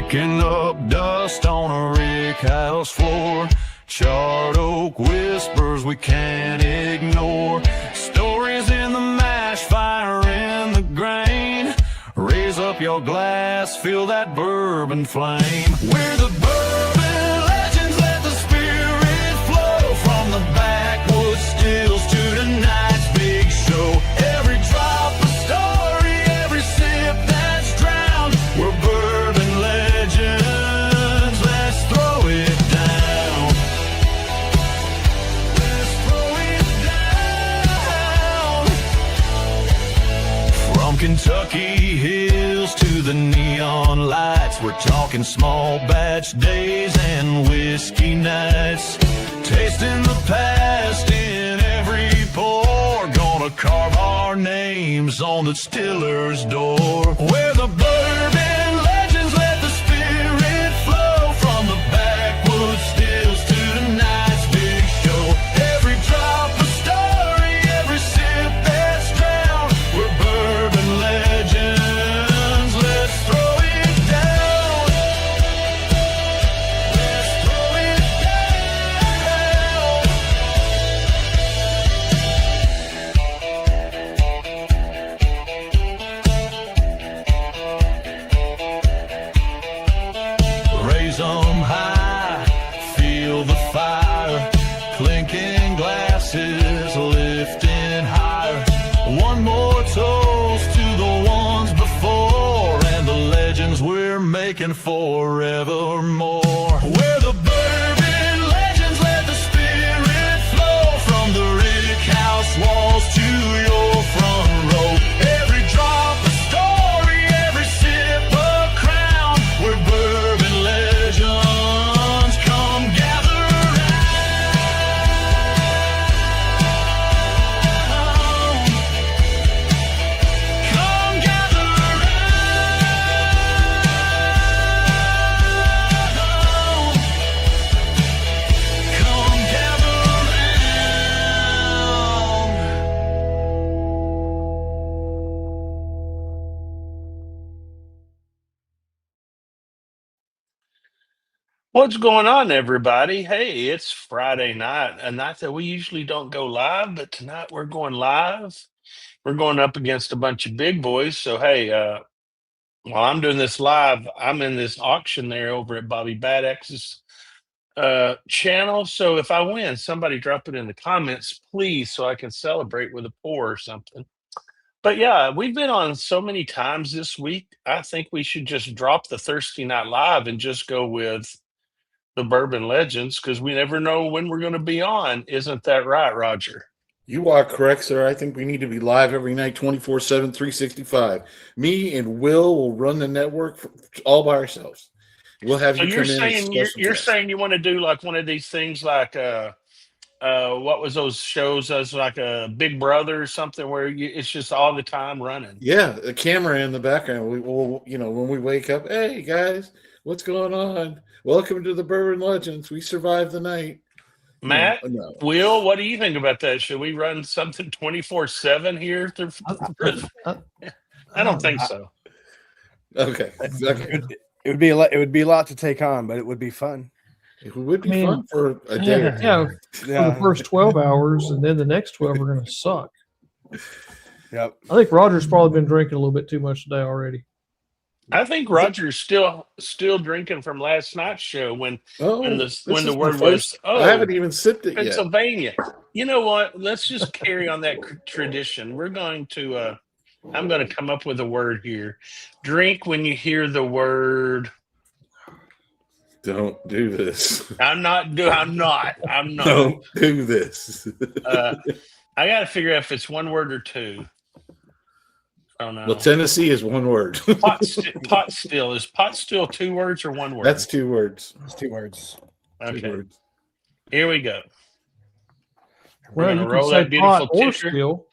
Kicking up dust on a rick house floor. Charred oak whispers we can't ignore. Stories in the mash, fire in the grain. Raise up your glass, feel that bourbon flame. We're the bourbon legends, let the spirit flow. From the backwoods stills to tonight's big show. Every drop a story, every sip that's drowned. We're bourbon legends, let's throw it down. Let's throw it down. From Kentucky hills to the neon lights, we're talking small batch days and whiskey nights. Tasting the past in every pour. Gonna carve our names on the distiller's door. We're the bourbon legends, let the spirit flow. From the backwoods stills to tonight's big show. Every drop a story, every sip that's drowned. We're bourbon legends, let's throw it down. Let's throw it down. Raise 'em high, feel the fire. Clinking glasses, lifting higher. One more toast to the ones before and the legends we're making forevermore. We're the bourbon legends, let the spirit flow. From the rick house walls to your front row. Every drop a story, every sip a crown. We're bourbon legends, come gather round. Come gather round. Come gather round. What's going on, everybody? Hey, it's Friday night, a night that we usually don't go live, but tonight we're going live. We're going up against a bunch of big boys. So, hey, while I'm doing this live, I'm in this auction there over at Bobby Bad X's channel. So, if I win, somebody drop it in the comments, please, so I can celebrate with a pour or something. But yeah, we've been on so many times this week. I think we should just drop the Thursday Night Live and just go with the Bourbon Legends because we never know when we're going to be on. Isn't that right, Roger? You are correct, sir. I think we need to be live every night, 24/7, 365. Me and Will run the network all by ourselves. We'll have So you you're come in and saying discuss some you're tests. saying you want to do like one of these things like what was those shows as like a Big Brother or something where it's just all the time running. Yeah, the camera in the background. We will, when we wake up, hey guys, what's going on? Welcome to the Bourbon Legends. We survived the night. Matt, No. Will, what do you think about that? Should we run something 24/7 here? I don't think so. Okay. It would be a lot to take on, but it would be fun. It would be fun for a day or two. Yeah, for the first 12 hours, and then the next 12 are going to suck. Yep. I think Roger's probably been drinking a little bit too much today already. I think Roger's still drinking from last night's show when the word was I haven't even sipped it yet. Pennsylvania. You know what? Let's just carry on that tradition. We're going to I'm going to come up with a word here. Drink when you hear the word. Don't do this. I'm not. Don't do this. I got to figure out if it's one word or two. I don't know. Well, Tennessee is one word. Pot still. Is pot still two words or one word? That's two words. It's 2 words. Okay. 2 words. Here we go. Well, gonna you roll can that say beautiful pot or ticker. still.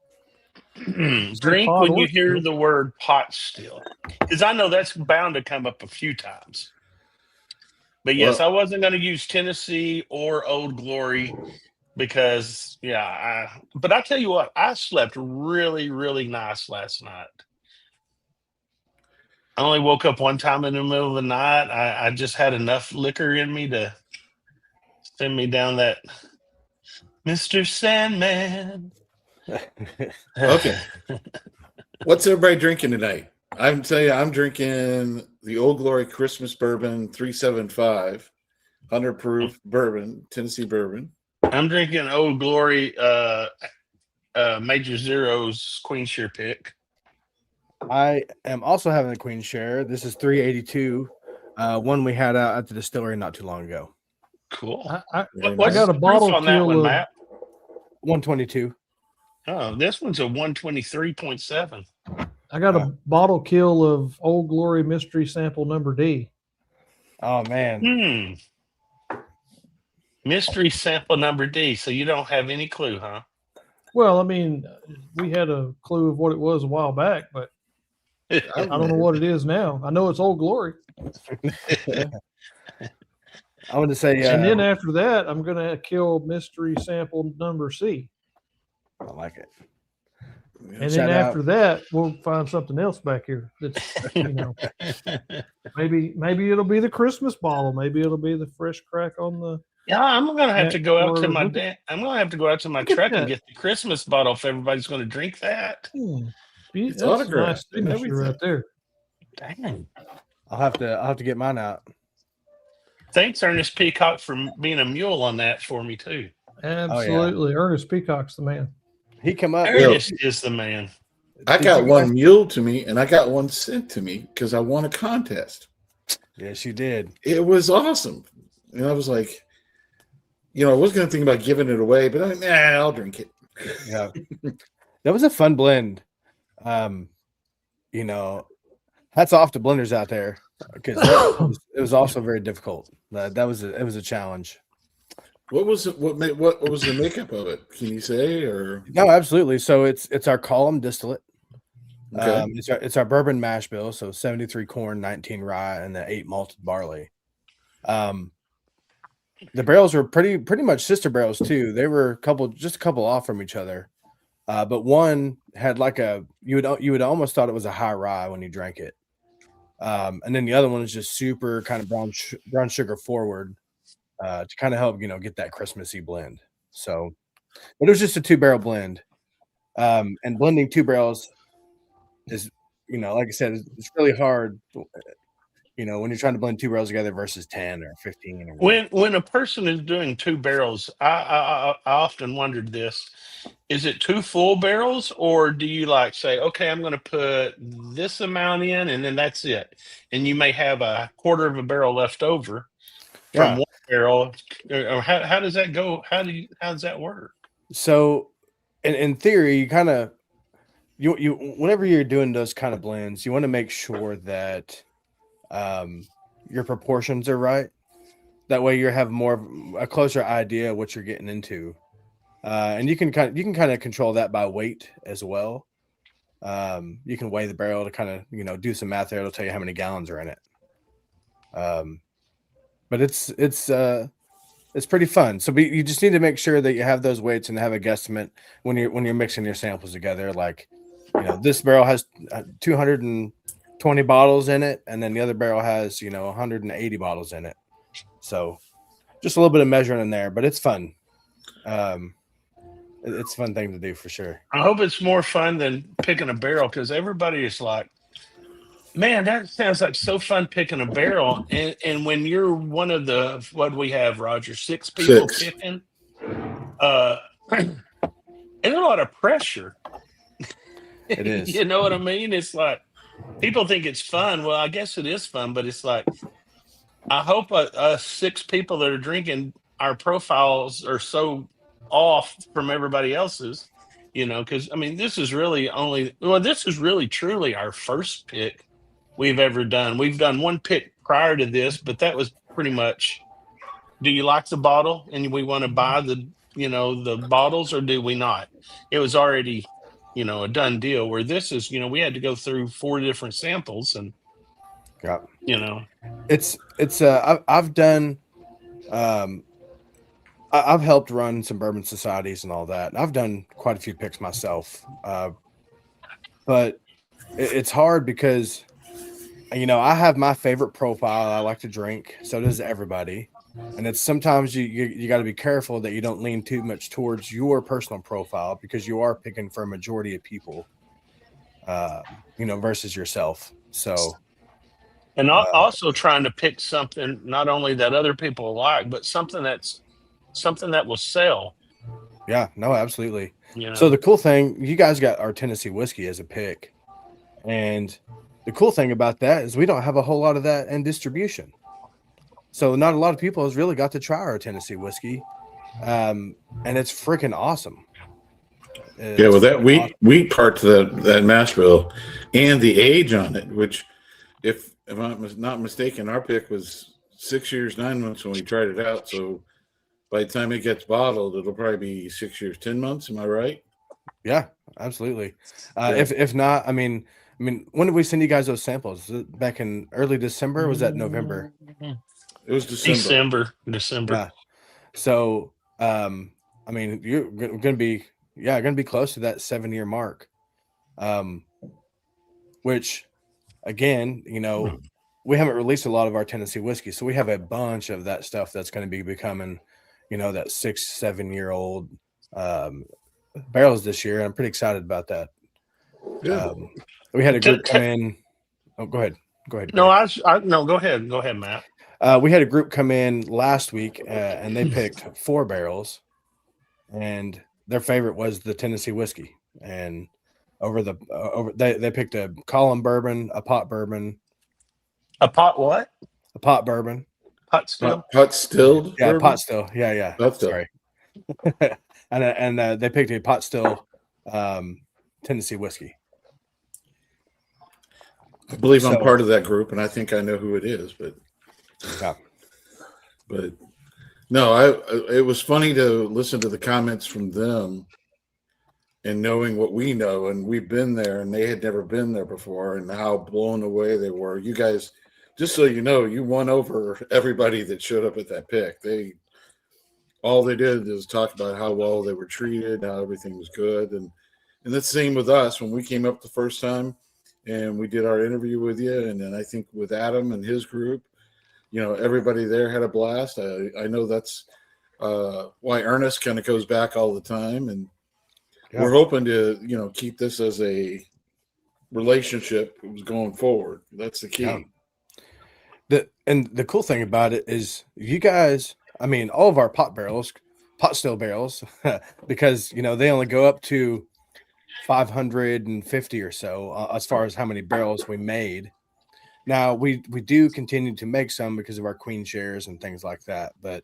Drink pot when or you hear still. the word pot still. Because I know that's bound to come up a few times. But yes, I wasn't going to use Tennessee or Old Glory because, but I tell you what, I slept really, really nice last night. I only woke up one time in the middle of the night. I just had enough liquor in me to send me down that Mr. Sandman. Okay. What's everybody drinking tonight? I'm telling you, I'm drinking the Old Glory Christmas Bourbon 375, 100 proof bourbon, Tennessee bourbon. I'm drinking Old Glory Major Zero's Queen Shear pick. I am also having a Queen Share. This is 382, one we had out at the distillery not too long ago. Cool. I What's got a the proof bottle on that kill one, of- Matt? 122. Oh, this one's a 123.7. I got a bottle kill of Old Glory Mystery Sample Number D. Oh man. Mystery sample number D. So you don't have any clue, huh? Well, I mean, we had a clue of what it was a while back, but I don't know what it is now. I know it's Old Glory. I want to say, And then after that, I'm going to kill Mystery Sample Number C. I like it. And Shout then out. after that, we'll find something else back here. That's, maybe it'll be the Christmas bottle. Maybe it'll be the fresh crack on the. Yeah, I'm gonna have to go out to my Look at- I'm gonna have to go out to my Look at truck and that. get the Christmas bottle if everybody's gonna drink that. That's a autographed nice and signature everything. right there. Dang. I'll have to get mine out. Thanks, Ernest Peacock, for being a mule on that for me too. Absolutely. Ernest Peacock's the man. He come up. Ernest is the man. I Did got you one guys- mule to me, and I got one sent to me because I won a contest. Yes, you did. It was awesome. And I was like, I was going to think about giving it away, but I'll drink it. Yeah. That was a fun blend. Hats off to blenders out there because it was also very difficult. It was a challenge. What was it? What was the makeup of it? Can you say? Or No, absolutely. So it's our column distillate. okay. It's our bourbon mash bill. So 73 corn, 19 rye, and the 8 malted barley. The barrels were pretty much sister barrels too. They were just a couple off from each other. But one had like you would almost thought it was a high rye when you drank it. And then the other one is just super kind of brown sugar forward to kind of help, get that Christmassy blend. So, but it was just a 2-barrel blend. And blending 2 barrels is, like I said, it's really hard, when you're trying to blend 2 barrels together versus 10 or 15. Or When a person is doing 2 barrels, I often wondered this: is it 2 full barrels, or do you say, okay, I'm going to put this amount in, and then that's it, and you may have a quarter of a barrel left over from one barrel, or how does that go? How does that work? So, in theory, you kind of you whenever you're doing those kind of blends, you want to make sure that your proportions are right. That way, you have a closer idea of what you're getting into, and you can kind of control that by weight as well. You can weigh the barrel to kind of do some math there. It'll tell you how many gallons are in it. But it's pretty fun. So you just need to make sure that you have those weights and have a guesstimate when you're mixing your samples together. Like, this barrel has 220 bottles in it, and then the other barrel has 180 bottles in it. So just a little bit of measuring in there, but it's fun. It's a fun thing to do for sure. I hope it's more fun than picking a barrel, because everybody is like, man, that sounds like so fun picking a barrel. And when you're one of the, what do we have, Roger, 6 people 6. picking, and a lot of pressure. It is. You know what I mean? It's like, people think it's fun. Well, I guess it is fun, but it's like, I hope us 6 people that are drinking, our profiles are so off from everybody else's, because this is really truly our first pick we've ever done. We've done one pick prior to this, but that was pretty much, do you like the bottle and we want to buy the bottles, or do we not? It was already a done deal, where this is we had to go through 4 different samples, and it's I've done I've helped run some bourbon societies and all that, and I've done quite a few picks myself, but it's hard because I have my favorite profile I like to drink. So does everybody. And it's sometimes you got to be careful that you don't lean too much towards your personal profile because you are picking for a majority of people, versus yourself. So, And also trying to pick something not only that other people like, but something that will sell. yeah, no, absolutely. You know, So the cool thing, you guys got our Tennessee whiskey as a pick. And the cool thing about that is we don't have a whole lot of that in distribution. So not a lot of people has really got to try our Tennessee whiskey. And it's freaking awesome. Yeah, well, that wheat part to that mash bill and the age on it, which, if I'm not mistaken, our pick was 6 years, 9 months when we tried it out. So by the time it gets bottled, it'll probably be 6 years, 10 months. Am I right? Yeah, absolutely. Yeah. If not, I mean, when did we send you guys those samples? Was it back in early December? Or was that November? It was December. December. Yeah. So, I mean, you're going to be, going to be close to that 7-year mark. Which, again, we haven't released a lot of our Tennessee whiskey, so we have a bunch of that stuff that's going to be becoming, that 6-7 year old barrels this year. I'm pretty excited about that. We had a group come in. Oh, go ahead. No, no. Go ahead, Matt. We had a group come in last week, and they picked 4 barrels, and their favorite was the Tennessee whiskey. And they picked a column bourbon, a pot bourbon, A pot what? a pot bourbon, Pot still. Pot stilled. yeah, bourbon? pot still, yeah. Pot still. Sorry, and they picked a pot still Tennessee whiskey. I believe I'm part of that group, and I think I know who it is, but no, it was funny to listen to the comments from them and knowing what we know, and we've been there, and they had never been there before, and how blown away they were. You guys, just so you know, you won over everybody that showed up at that pick. All they did is talk about how well they were treated, how everything was good, and the same with us when we came up the first time. And we did our interview with you, and then I think with Adam and his group, everybody there had a blast. I know that's why Ernest kind of goes back all the time, and we're hoping to, keep this as a relationship going forward. That's the key. Yeah. The cool thing about it is you guys, I mean, all of our pot still barrels, because they only go up to 550 or so as far as how many barrels we made. Now we do continue to make some because of our queen shares and things like that, but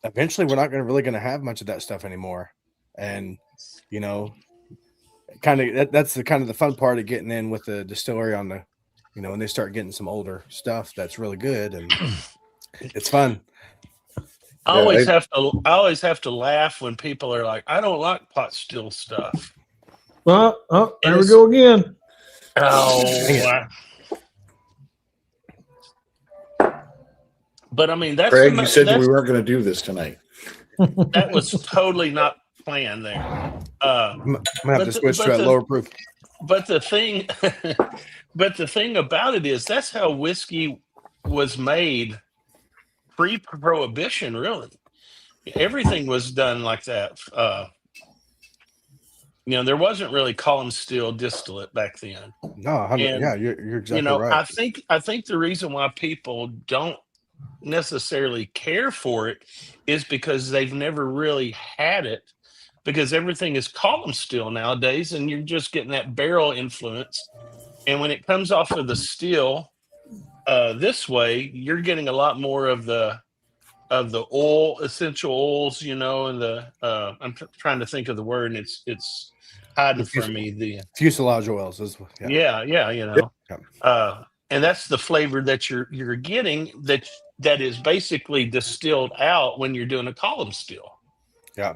eventually we're not really going to have much of that stuff anymore. And that's the kind of the fun part of getting in with the distillery on the when they start getting some older stuff that's really good, and it's fun. I always have to laugh when people are like, I don't like pot still stuff. Well, there we go again. Oh, but I mean, that's Craig. You said we weren't going to do this tonight. That was totally not planned there. I'm gonna have to switch to a lower proof. But the thing, about it is that's how whiskey was made pre-prohibition. Really, everything was done like that. There wasn't really column still distillate back then. No, you're exactly right. I think the reason why people don't necessarily care for it is because they've never really had it, because everything is column still nowadays, and you're just getting that barrel influence. And when it comes off of the still this way, you're getting a lot more of the oil, essential oils, and the I'm trying to think of the word, and it's hiding from me. The fuselage oils is and that's the flavor that you're getting that is basically distilled out when you're doing a column still. Yeah.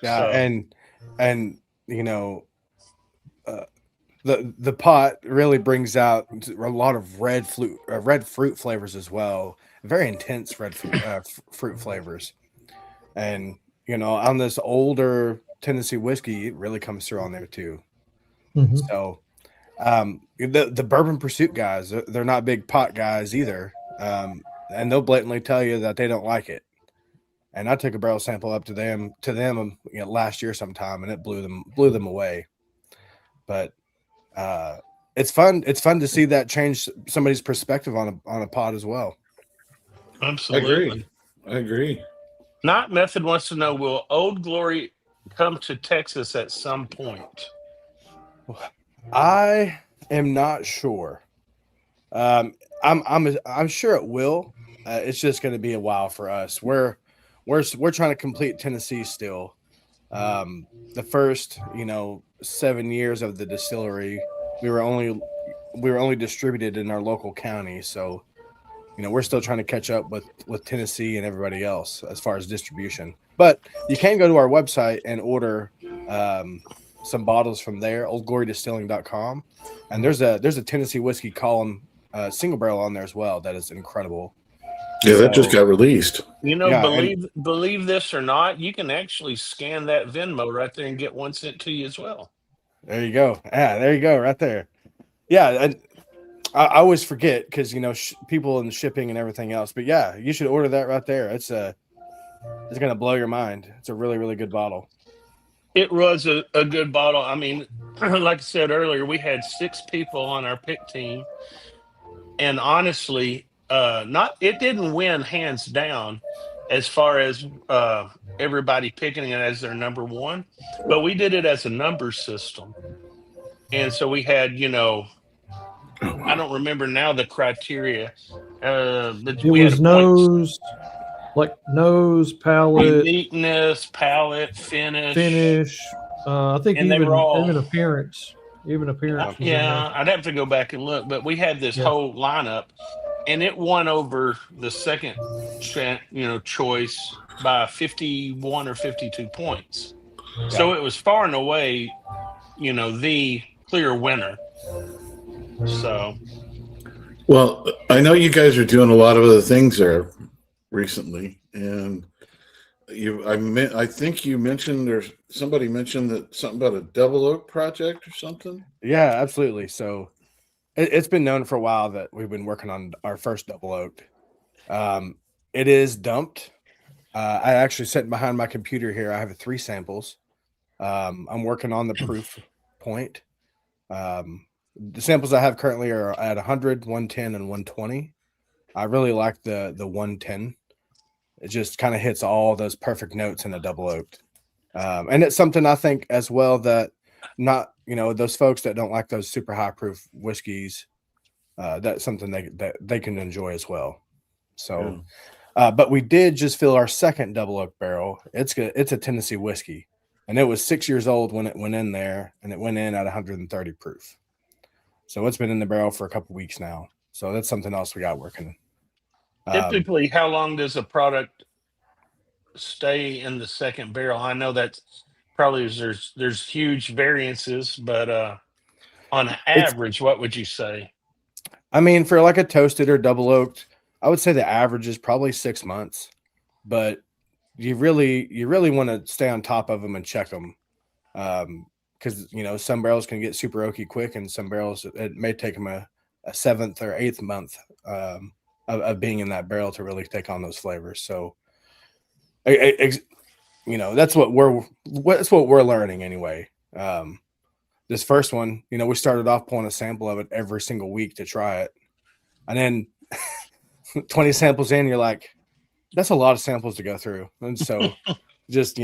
And the pot really brings out a lot of red fruit flavors as well. Very intense red fruit flavors. And on this older Tennessee whiskey, it really comes through on there too. Mm-hmm. So The Bourbon Pursuit guys, they're not big pot guys either, and they'll blatantly tell you that they don't like it. And I took a barrel sample up to them, last year sometime, and it blew them away. But it's fun. It's fun to see that change somebody's perspective on a pot as well. Absolutely. I agree. Not Method wants to know: will Old Glory come to Texas at some point? I am not sure. I'm sure it will. It's just going to be a while for us. We're trying to complete Tennessee still. The first 7 years of the distillery, we were only distributed in our local county, so we're still trying to catch up with Tennessee and everybody else as far as distribution. But you can go to our website and order some bottles from there, oldglorydistilling.com, and there's a Tennessee whiskey column single barrel on there as well that is incredible. Yeah, that just got released. Believe this or not, you can actually scan that Venmo right there and get one sent to you as well. There you go. Yeah, there you go, right there. Yeah, I always forget because people and shipping and everything else. But yeah, you should order that right there. It's gonna blow your mind. It's a really, really good bottle. It was a good bottle. I mean, like I said earlier, we had 6 people on our pick team, and honestly, it didn't win hands down as far as everybody picking it as their number one, but we did it as a number system, and so we had I don't remember now the criteria, but It was nose, palate, uniqueness, palate, finish. I think And they even were all- appearance. Even appearance. was in Yeah, I'd have to go back and look, but we had this whole lineup, and it won over the second, choice by 51 or 52 points. Yeah. So it was far and away, the clear winner. So, Well, I know you guys are doing a lot of other things there recently, and I think you mentioned, or somebody mentioned that something about a double oak project or something. Yeah, absolutely. So it's been known for a while that we've been working on our first double oaked. It is dumped. I actually sitting behind my computer here. I have 3 samples. I'm working on the proof point. The samples I have currently are at 100, 110, and 120. I really like the 110. It just kind of hits all those perfect notes in a double oaked. And it's something I think as well that not, those folks that don't like those super high proof whiskeys, that's something that they can enjoy as well. So, but we did just fill our second double oak barrel. It's a Tennessee whiskey, and it was 6 years old when it went in there, and it went in at 130 proof. So it's been in the barrel for a couple weeks now. So that's something else we got working. typically, how long does a product stay in the second barrel? I know that probably there's huge variances, but on average, what would you say? I mean, for like a toasted or double oaked, I would say the average is probably 6 months, but you really want to stay on top of them and check them. Because some barrels can get super oaky quick, and some barrels it may take them a 7th or 8th month of being in that barrel to really take on those flavors. So, that's what we're learning anyway. This first one, we started off pulling a sample of it every single week to try it, and then 20 samples in, you're like, that's a lot of samples to go through, and so just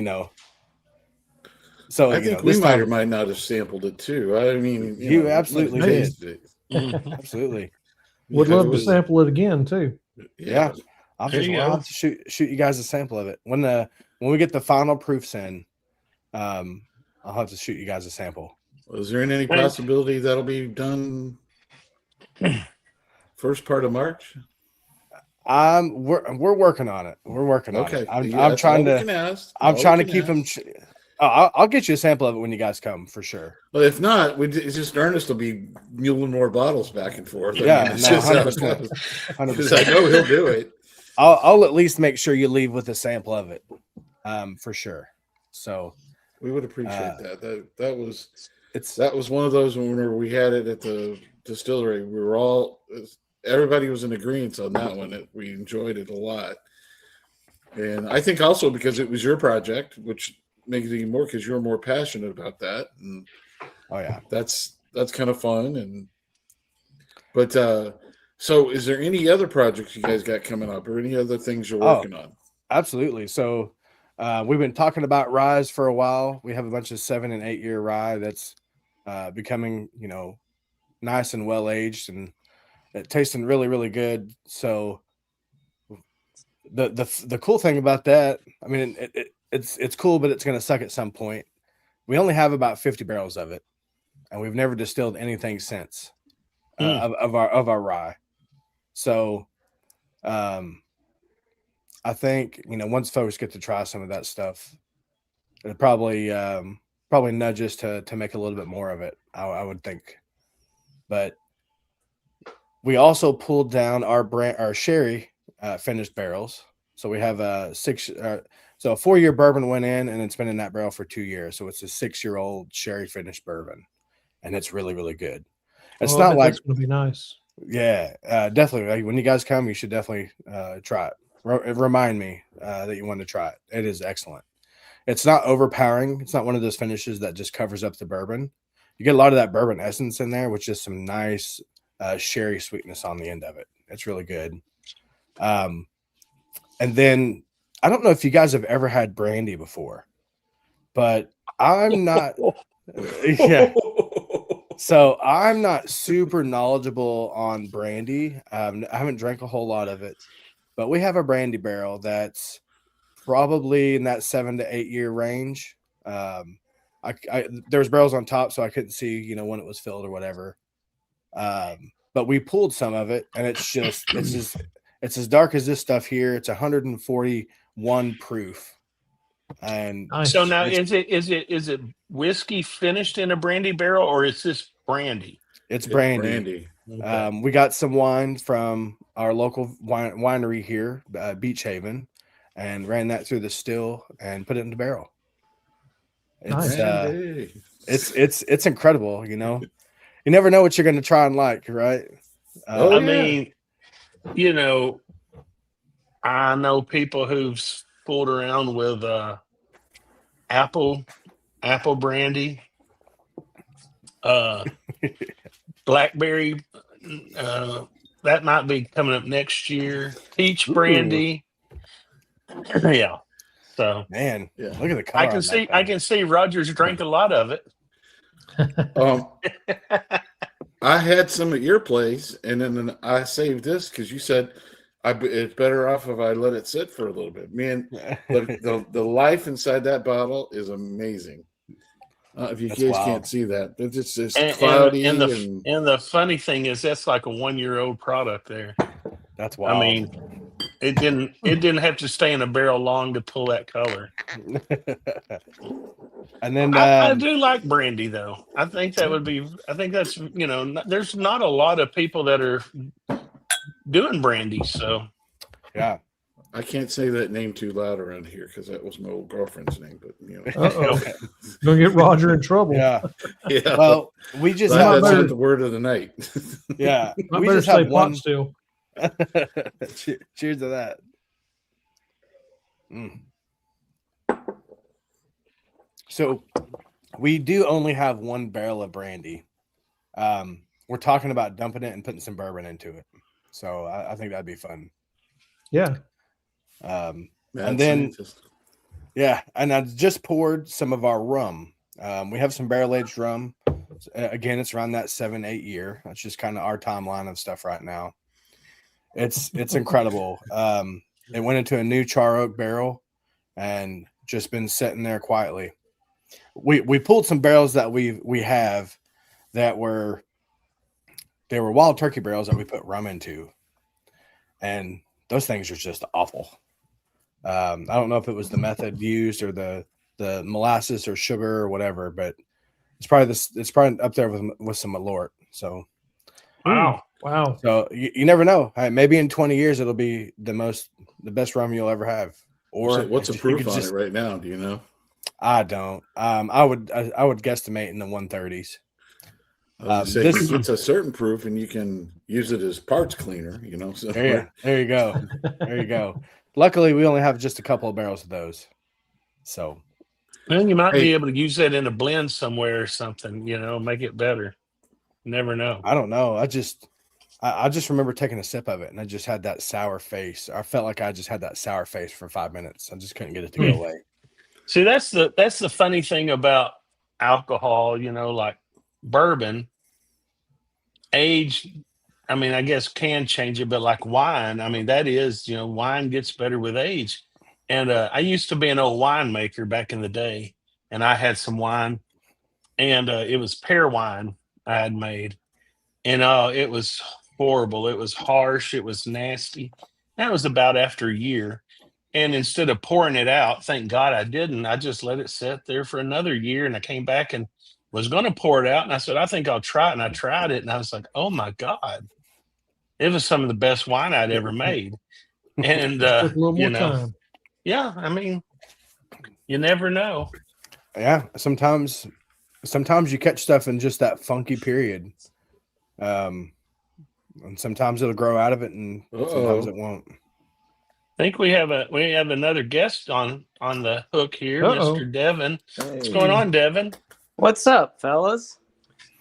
So I think we might or might not have sampled it too. I mean, you absolutely did. Mhm. Absolutely. Would love to sample it again too. Yeah. I'll There you go. have to shoot you guys a sample of it. When we get the final proofs in, I'll have to shoot you guys a sample. Is there any possibility that'll be done first part of March? We're working on it. We're working on it. I'm that's trying all we to. can ask. I'm All trying we to can keep ask. them. I'll get you a sample of it when you guys come for sure. Well, if not, it's just Ernest will be muling more bottles back and forth. Yeah, it's no, just how it 100%. goes. 100%. Because I know he'll do it. I'll at least make sure you leave with a sample of it, for sure. So We would appreciate that. That was that was one of those whenever we had it at the distillery. We were everybody was in agreement on that one. We enjoyed it a lot. And I think also because it was your project, which makes it even more because you're more passionate about that. And Oh yeah, that's kind of fun. But so is there any other projects you guys got coming up or any other things you're working on? Absolutely. So we've been talking about ryes for a while. We have a bunch of 7 and 8 year rye that's becoming, nice and well aged and tasting really, really good. So the cool thing about that, I mean, it's cool, but it's going to suck at some point. We only have about 50 barrels of it, and we've never distilled anything since of our rye. So, I think once folks get to try some of that stuff, it'll probably nudge us to make a little bit more of it. I would think, but we also pulled down our sherry finished barrels. So we have a 4-year bourbon went in, and it's been in that barrel for 2 years. So it's a 6-year-old sherry finished bourbon, and it's really, really good. It's not like it's going to be nice. Yeah, definitely. When you guys come, you should definitely try it. Remind me that you want to try it. It is excellent. It's not overpowering. It's not one of those finishes that just covers up the bourbon. You get a lot of that bourbon essence in there, which is some nice sherry sweetness on the end of it. It's really good. And then I don't know if you guys have ever had brandy before, but I'm not. Yeah. So I'm not super knowledgeable on brandy. I haven't drank a whole lot of it, but we have a brandy barrel that's probably in that 7 to 8 year range. There was barrels on top, so I couldn't see, when it was filled or whatever. But we pulled some of it, and it's as dark as this stuff here. It's 141 proof. And Nice. So now is it whiskey finished in a brandy barrel, or is this brandy? It's brandy. Okay. We got some wine from our local winery here, Beach Haven, and ran that through the still and put it in the barrel. It's incredible. You never know what you're going to try and like, right? I mean, I know people who've fooled around with apple brandy, blackberry. That might be coming up next year. Peach brandy. Yeah. So man, yeah. Look at the color. I can see Roger's drank a lot of it. I had some at your place, and then I saved this because you said it's better off if I let it sit for a little bit. Man, the life inside that bottle is amazing. If you guys can't see that, it's just cloudy. And the funny thing is, that's like a 1-year-old product there. That's wild. I mean, it didn't have to stay in a barrel long to pull that color. And then I do like brandy, though. I think that's there's not a lot of people that are doing brandy, so yeah. I can't say that name too loud around here because that was my old girlfriend's name. But gonna get Roger in trouble. Yeah. Well, we just that's not the word of the night. Yeah, I better say pot still. Cheers to that. So we do only have one barrel of brandy. We're talking about dumping it and putting some bourbon into it. So I think that'd be fun. Yeah. And then, and I just poured some of our rum. We have some barrel aged rum. Again, it's around that 7-8 year. That's just kind of our timeline of stuff right now. It's incredible. It went into a new char oak barrel and just been sitting there quietly. We pulled some barrels that we have that were wild turkey barrels that we put rum into, and those things are just awful. I don't know if it was the method used or the molasses or sugar or whatever, but it's probably up there with some Malort. So Wow. So you never know. Maybe in 20 years it'll be the best rum you'll ever have. Or what's the proof on it right now? Do you know? I don't. I would guesstimate in the 130s. I was gonna say, it's a certain proof, and you can use it as parts cleaner. So there you go. There you go. Luckily, we only have just a couple of barrels of those. So, well, you might be able to use that in a blend somewhere or something. Make it better. You never know. I don't know. I just remember taking a sip of it, and I just had that sour face. I felt like I just had that sour face for 5 minutes. I just couldn't get it to go away. See, that's the funny thing about alcohol. Like bourbon, age. I mean, I guess can change it, but like wine, I mean, that is, wine gets better with age. And I used to be an old winemaker back in the day, and I had some wine, and it was pear wine I had made, and it was horrible. It was harsh. It was nasty. That was about after a year. And instead of pouring it out, thank God I didn't. I just let it sit there for another year, and I came back and was going to pour it out, and I said, I think I'll try it. And I tried it, and I was like, oh my God. It was some of the best wine I'd ever made. And, Took a little more time. Yeah, I mean, you never know. Yeah, sometimes you catch stuff in just that funky period. And sometimes it'll grow out of it, and sometimes it won't. I think we have another guest on the hook here, Mr. Devin. Hey. What's going on, Devin? What's up, fellas?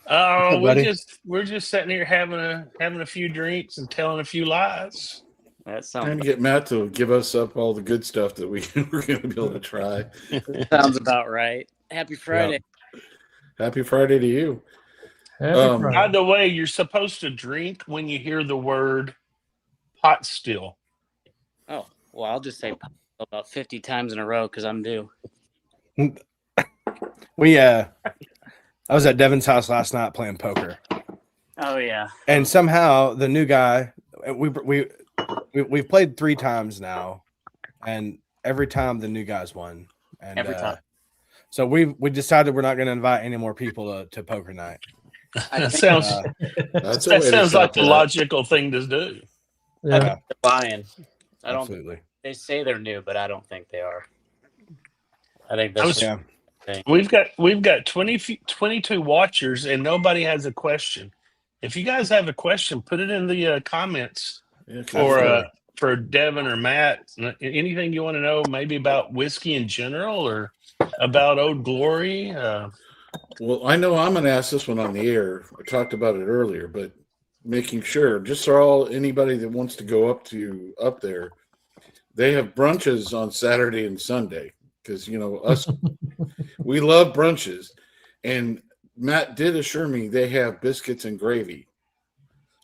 Oh, we're just sitting here having a few drinks and telling a few lies. That sounds. Trying to get Matt to give us up all the good stuff that we're going to be able to try. Sounds about right. Happy Friday. Yep. Happy Friday to you. Happy Friday. By the way, you're supposed to drink when you hear the word pot still. Oh, well, I'll just say about 50 times in a row because I'm due. I was at Devin's house last night playing poker. Oh yeah. And somehow the new guy, we've played 3 times now, and every time the new guys won. And every time. So we decided we're not going to invite any more people to poker night. That sounds like the logical thing to do. Yeah. Buying. I don't. Absolutely. They say they're new, but I don't think they are. I think that's. We've got 22 watchers, and nobody has a question. If you guys have a question, put it in the comments for Devin or Matt. Anything you want to know, maybe about whiskey in general or about Old Glory. Well, I know I'm going to ask this one on the air. I talked about it earlier, but making sure, just for anybody that wants to go up there, they have brunches on Saturday and Sunday. Because, us, we love brunches. And Matt did assure me they have biscuits and gravy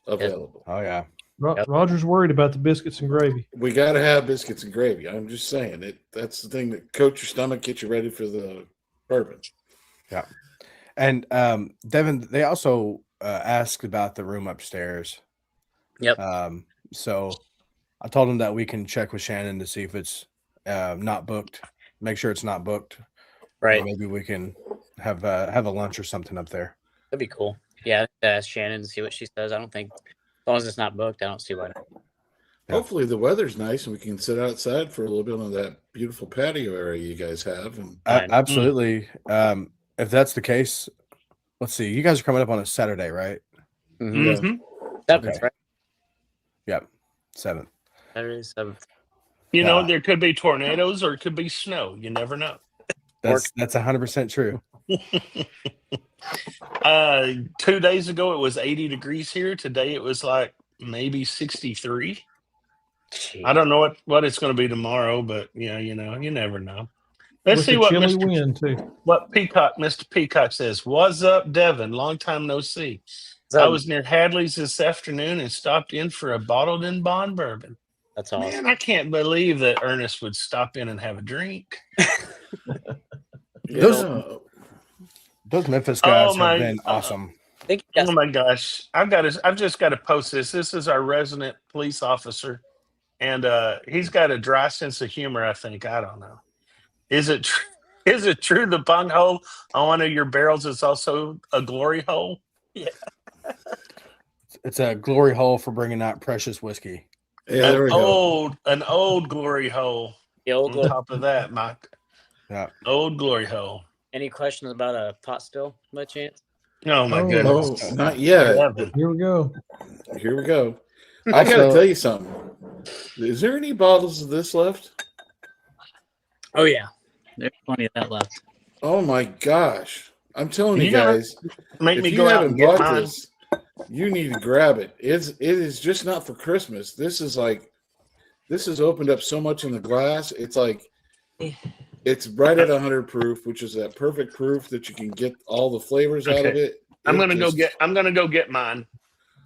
available. Oh, yeah. Roger's worried about the biscuits and gravy. We got to have biscuits and gravy. I'm just saying that's the thing that coats your stomach, get you ready for the bourbon. Yeah. And Devin, they also asked about the room upstairs. Yep. So I told him that we can check with Shannon to see if it's not booked. Make sure it's not booked. Right. Maybe we can have a lunch or something up there. That'd be cool. Yeah, ask Shannon and see what she says. I don't think, as long as it's not booked, I don't see why not. Yeah. Hopefully the weather's nice and we can sit outside for a little bit on that beautiful patio area you guys have. And absolutely. If that's the case, let's see. You guys are coming up on a Saturday, right? Mm-hmm. Yeah. 7th, Okay. right? Yep. 7th. Saturday 7th. You know, there could be tornadoes or it could be snow. You never know. That's 100% true. 2 days ago, it was 80 degrees here. Today, it was like maybe 63. Jeez. I don't know what it's going to be tomorrow, but you never know. Let's see what Mr. Peacock says. What's up, Devin? Long time no see. I was near Hadley's this afternoon and stopped in for a bottled in bond bourbon. That's awesome. Man, I can't believe that Ernest would stop in and have a drink. Those Memphis guys have been awesome. Oh my gosh. I've just got to post this. This is our resident police officer. And he's got a dry sense of humor, I think. I don't know. Is it true the bung hole on one of your barrels is also a glory hole? Yeah. It's a glory hole for bringing out precious whiskey. Yeah, an old glory hole. The old on top of that, Mike. Yeah. Old glory hole. Any questions about a pot still by chance? Oh my Oh, goodness. Oh, not yet. Heaven. Here we go. Here we go. I got to Also- tell you something. Is there any bottles of this left? Oh yeah, there's plenty of that left. Oh my gosh! I'm telling you You gotta guys, Make if me you go out haven't and get bought mine. this, you need to grab it. It is just not for Christmas. This has opened up so much in the glass. It's like it's right at 100 proof, which is that perfect proof that you can get all the flavors out of Okay. it. I'm It gonna just- go get mine.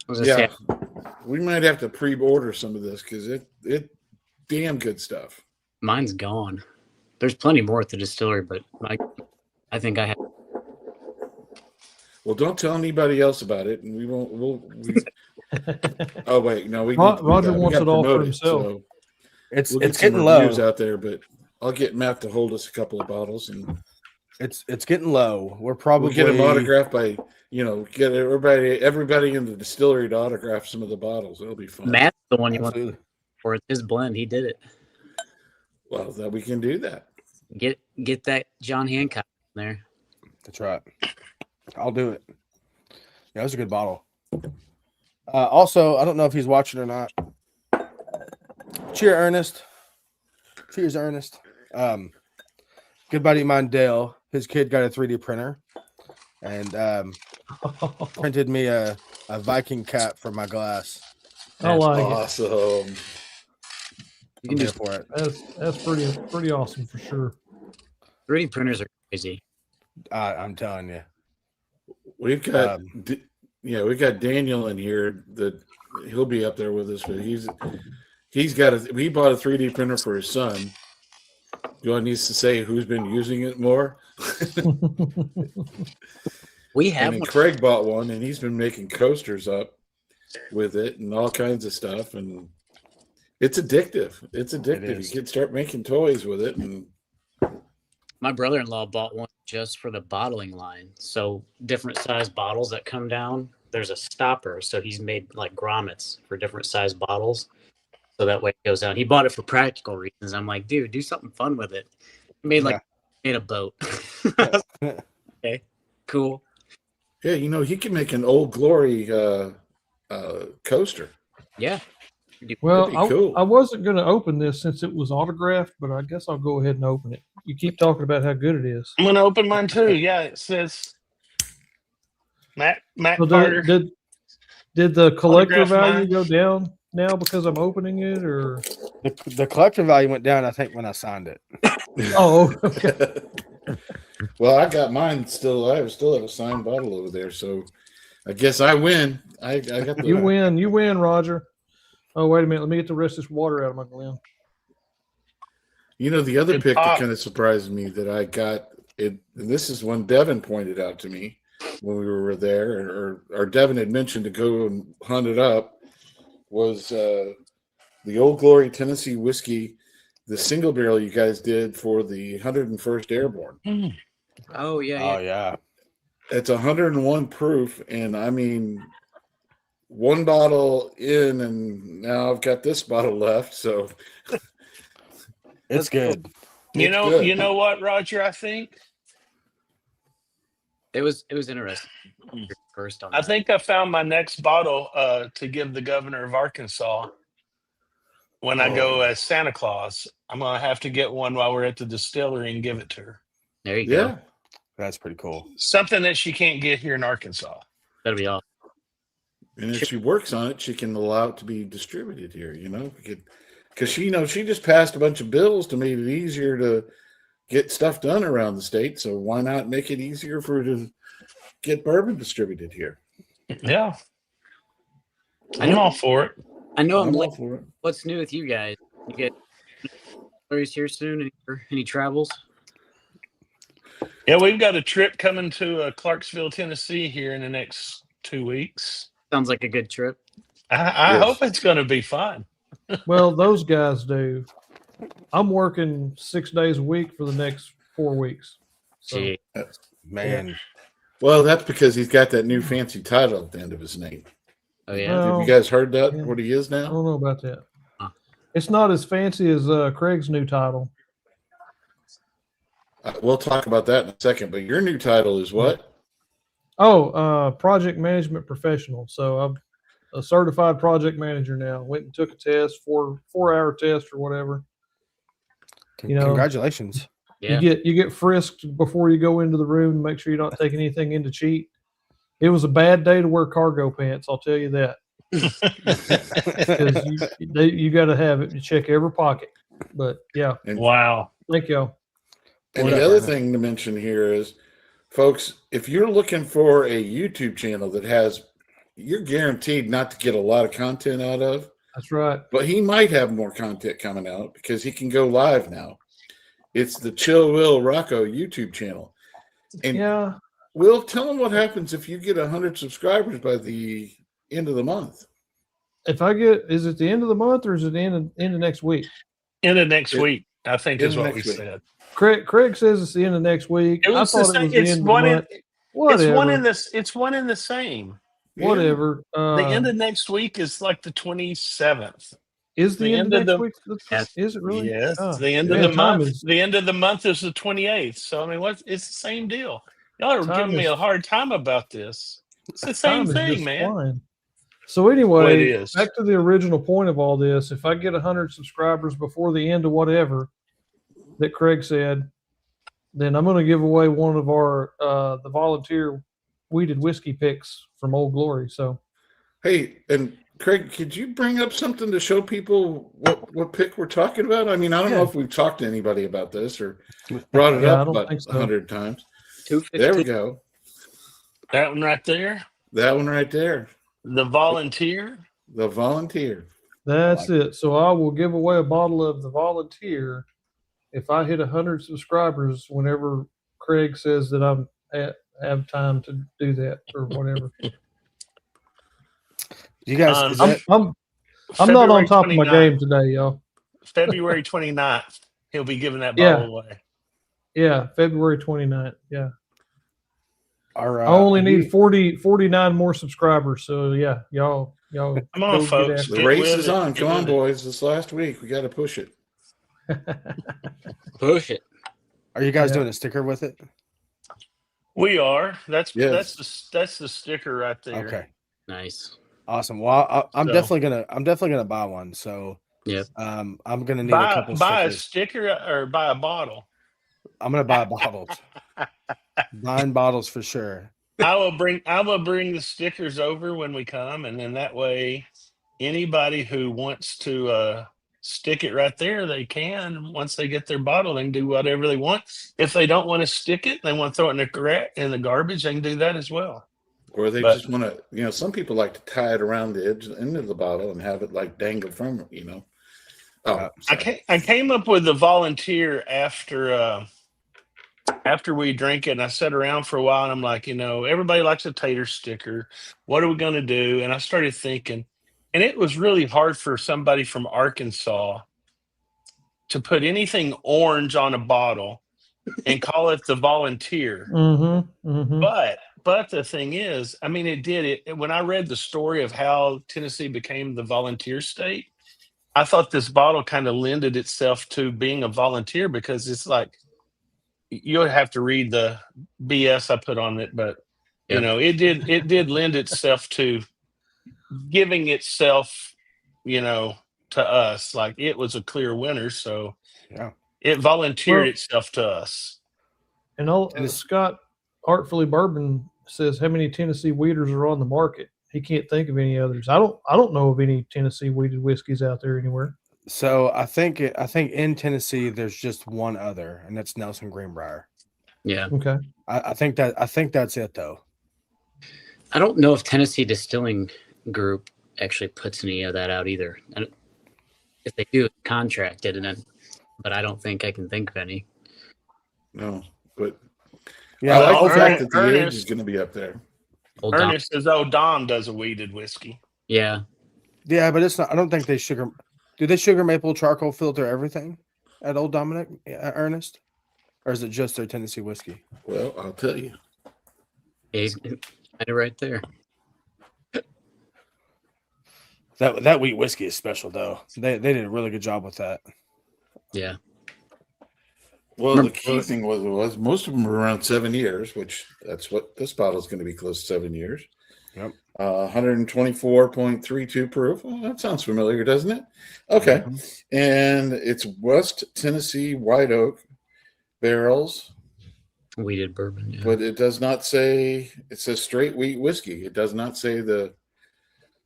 I was gonna Yeah, say, we might have to pre-order some of this because it damn good stuff. mine's gone. There's plenty more at the distillery, but I think I have. Well, don't tell anybody else about it, and we won't. Oh wait, no, we. Roger we wants gotta it all for promote himself. so It's we'll get it's some getting low. reviews out there, but I'll get Matt to hold us a couple of bottles, and It's getting low. We're probably we'll get them autographed by get everybody in the distillery to autograph some of the bottles. It'll be fun. Matt's the one you want Absolutely. for it. His blend. He did it. Well, that we can do that. Get that John Hancock in there. That's right. I'll do it. Yeah, that was a good bottle. Also, I don't know if he's watching or not. Cheers, Ernest. Cheers, Ernest. Good buddy of mine, Dale. His kid got a 3D printer and printed me a Viking cap for my glass. I like it. Awesome. You I'm can here do for it. That's pretty awesome for sure. 3D printers are crazy. I'm telling you. We've got we've got Daniel in here that he'll be up there with us, but he bought a 3D printer for his son. Do I need to say who's been using it more? We And have then one. Craig bought one, and he's been making coasters up with it and all kinds of stuff. And it's addictive. It's addictive. is. You can start making toys with it. And My brother-in-law bought one just for the bottling line. So different size bottles that come down, there's a stopper. So he's made like grommets for different size bottles. So that way it goes down. He bought it for practical reasons. I'm like, dude, do something fun with it. He made made a boat. Okay, cool. yeah, he can make an Old Glory coaster. Yeah. Well, That'd be cool. I wasn't going to open this since it was autographed, but I guess I'll go ahead and open it. You keep talking about how good it is. I'm gonna open mine too. Yeah, it says Matt So Carter. did the collector Autograph value mine. go down now because I'm opening it, or The collector value went down, I think, when I signed it. oh, okay. Well, I got mine still. I still have a signed bottle over there, so I guess I win. I got the You win, Roger. Oh, wait a minute. Let me get the rest of this water out of my glen. The other Good pick pop. that kind of surprised me that I got it, and this is one Devin pointed out to me when we were there, or Devin had mentioned to go and hunt it up, was the Old Glory Tennessee whiskey, the single barrel you guys did for the 101st Airborne. Oh yeah. Oh, yeah. It's 101 proof, and I mean, one bottle in, and now I've got this bottle left. So It's good. You it's know, good. you know what, Roger? I think It was interesting. First on I that. think I found my next bottle to give the governor of Arkansas when I go as Santa Claus. I'm gonna have to get one while we're at the distillery and give it to her. There you Yeah, go. That's pretty cool. Something that she can't get here in Arkansas. That'll be awesome. and if she works on it, she can allow it to be distributed here. Because she just passed a bunch of bills to make it easier to get stuff done around the state. So why not make it easier for her to get bourbon distributed here? Yeah, I I'm know. all for it. I know I'm I'm all late. for it. What's new with you guys? You get stories here soon? Any travels? Yeah, we've got a trip coming to Clarksville, Tennessee here in the next 2 weeks. Sounds like a good trip. I Yes. hope it's going to be fun. Well, those guys do. I'm working 6 days a week for the next 4 weeks. So, Gee. Man. Well, that's because he's got that new fancy title at the end of his name. Oh yeah. Well, Have you guys heard that? yeah. What he is I now? don't know about that. Huh. It's not as fancy as Craig's new title. We'll talk about that in a second. But your new title is what? Oh, project management professional. So I'm a certified project manager now. Went and took a test, 4-hour test or whatever. You know, Congratulations. Yeah. you get frisked before you go into the room to make sure you don't take anything in to cheat. It was a bad day to wear cargo pants, I'll tell you that. Because you got to have it. You check every pocket. But yeah, And, Wow. thank y'all. and the other thing to mention here is, folks, if you're looking for a YouTube channel that has, you're guaranteed not to get a lot of content out of, That's right. but he might have more content coming out because he can go live now. It's the Chill Will Rocco YouTube channel. And Yeah. Will, tell them what happens if you get 100 subscribers by the end of the month. If I get, is it the end of the month or is it the end of next week? End of next It- week, I think end is of what we next week. said. Craig says it's the end of next week. It was I the thought it same. was the It's end of the one in. month. It's Whatever. one in this. It's one in the same. Yeah. Whatever. The end of next week is like the 27th. Is the end of next week? Yes. Is it really? Yes, Oh, the end man, of the time month. is- The end of the month is the 28th. So I mean, it's the same deal. Y'all are Time giving me is- a hard time about this. It's the time same is thing, just man. flying. So Well, anyway, it is. back to the original point of all this. If I get 100 subscribers before the end of whatever that Craig said, then I'm going to give away one of our the volunteer weeded whiskey picks from Old Glory. So Hey, and Craig, could you bring up something to show people what pick we're talking about? I mean, I don't know if we've talked to anybody about this or brought it Yeah, I up don't about think so. 100 times. 215. There we go. That one right there. That one right there. The volunteer. The volunteer. that's it. So I will give away a bottle of the volunteer if I hit 100 subscribers whenever Craig says that I'm have time to do that or whatever. You guys, is Um, that, I'm not on February top of my 29th. game today, y'all. February 29th. He'll be giving that Yeah. bottle away. Yeah, February 29th. Yeah. our, I only need 49 more subscribers. So yeah, y'all Come on, go get folks. after The Get race with is it. on. Get Come on, with it. boys. This last week, we got to push it. Push it. are you guys Yeah. doing a sticker with it? We are. That's Yes. that's the sticker right there. Okay. Nice. Awesome. Well, I'm So- definitely gonna buy one. So Yep. I'm gonna need a couple Buy a stickers. sticker or buy a bottle. I'm gonna buy bottles. Buying bottles for sure. I will bring the stickers over when we come, and then that way anybody who wants to stick it right there, they can. Once they get their bottle, they can do whatever they want. If they don't want to stick it, they want to throw it in the garbage, they can do that as well. Or they But- just want to, some people like to tie it around the edge end of the bottle and have it like dangle from it, Oh, I came up with the volunteer after we drink it, and I sat around for a while, and I'm like, everybody likes a tater sticker. What are we going to do? And I started thinking, and it was really hard for somebody from Arkansas to put anything orange on a bottle and call it the volunteer. Mm-hmm. Mm-hmm. But the thing is, I mean, when I read the story of how Tennessee became the volunteer state, I thought this bottle kind of lended itself to being a volunteer, because it's like, you'll have to read the BS I put on it, but Yep. it did lend itself to giving itself, to us. Like, it was a clear winner, so Yeah. it volunteered Well- itself to us. And it's- Scott Artfully Bourbon says how many Tennessee weeders are on the market. He can't think of any others. I don't know of any Tennessee weeded whiskeys out there anywhere. So I think in Tennessee there's just one other, and that's Nelson Greenbrier. Yeah. Okay. I think that's it though. I don't know if Tennessee Distilling Group actually puts any of that out either. And if they do, it's contracted, but I don't think I can think of any. No, but Yeah, I like the fact Ernest- that the age Ernest- is going to be up there. Old Dom- Ernest says, "Oh, Dom does a weeded whiskey." Yeah. yeah, but it's not. I don't think they sugar. Do they sugar maple charcoal filter everything at Old Dominic, Ernest, or is it just their Tennessee whiskey? Well, I'll tell you. Yeah, he's kind of right there. That wheat whiskey is special though. They did a really good job with that. Yeah. Well, the key thing was most of them were around 7 years, which that's what this bottle is going to be close to 7 years. Yep. 124.32 proof. Well, that sounds familiar, doesn't it? Okay. Mhm. And it's West Tennessee white oak barrels, Wheated bourbon. Yeah. but it does not say, it says straight wheat whiskey. It does not say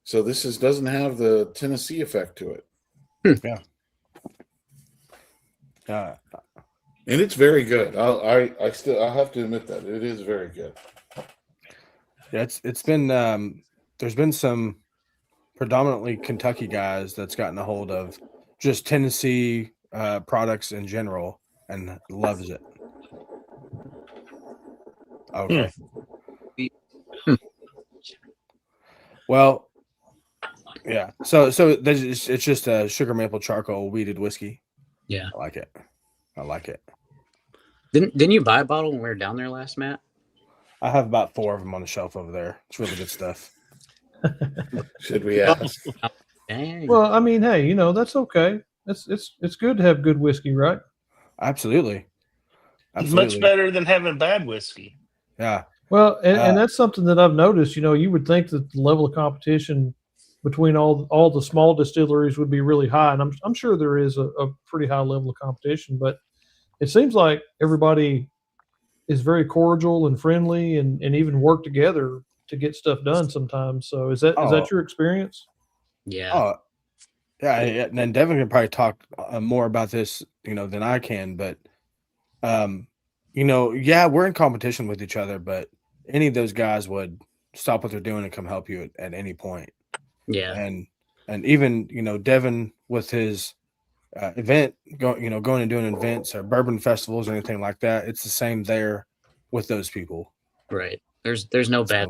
so this doesn't have the Tennessee effect to it. Yeah. And it's very good. I have to admit that it is very good. Yeah, it's been there's been some predominantly Kentucky guys that's gotten a hold of just Tennessee products in general and loves it. Okay. Well, yeah. So it's just a sugar maple charcoal wheated whiskey. Yeah. I like it. Didn't you buy a bottle when we were down there last, Matt? I have about 4 of them on the shelf over there. It's really good stuff. Should we ask? Dang. Well, I mean, hey, that's okay. It's good to have good whiskey, right? Absolutely. Much better than having bad whiskey. Yeah. Well, and that's something that I've noticed. You would think that the level of competition between all the small distilleries would be really high, and I'm sure there is a pretty high level of competition. But it seems like everybody is very cordial and friendly, and even work together to get stuff done sometimes. So is that your experience? Yeah. Oh, yeah. And Devin can probably talk more about this, than I can. But, yeah, we're in competition with each other, but any of those guys would stop what they're doing and come help you at any point. Yeah. And even, Devin with his event, going and doing events or bourbon festivals or anything like that, it's the same there with those people. Right. There's no bad.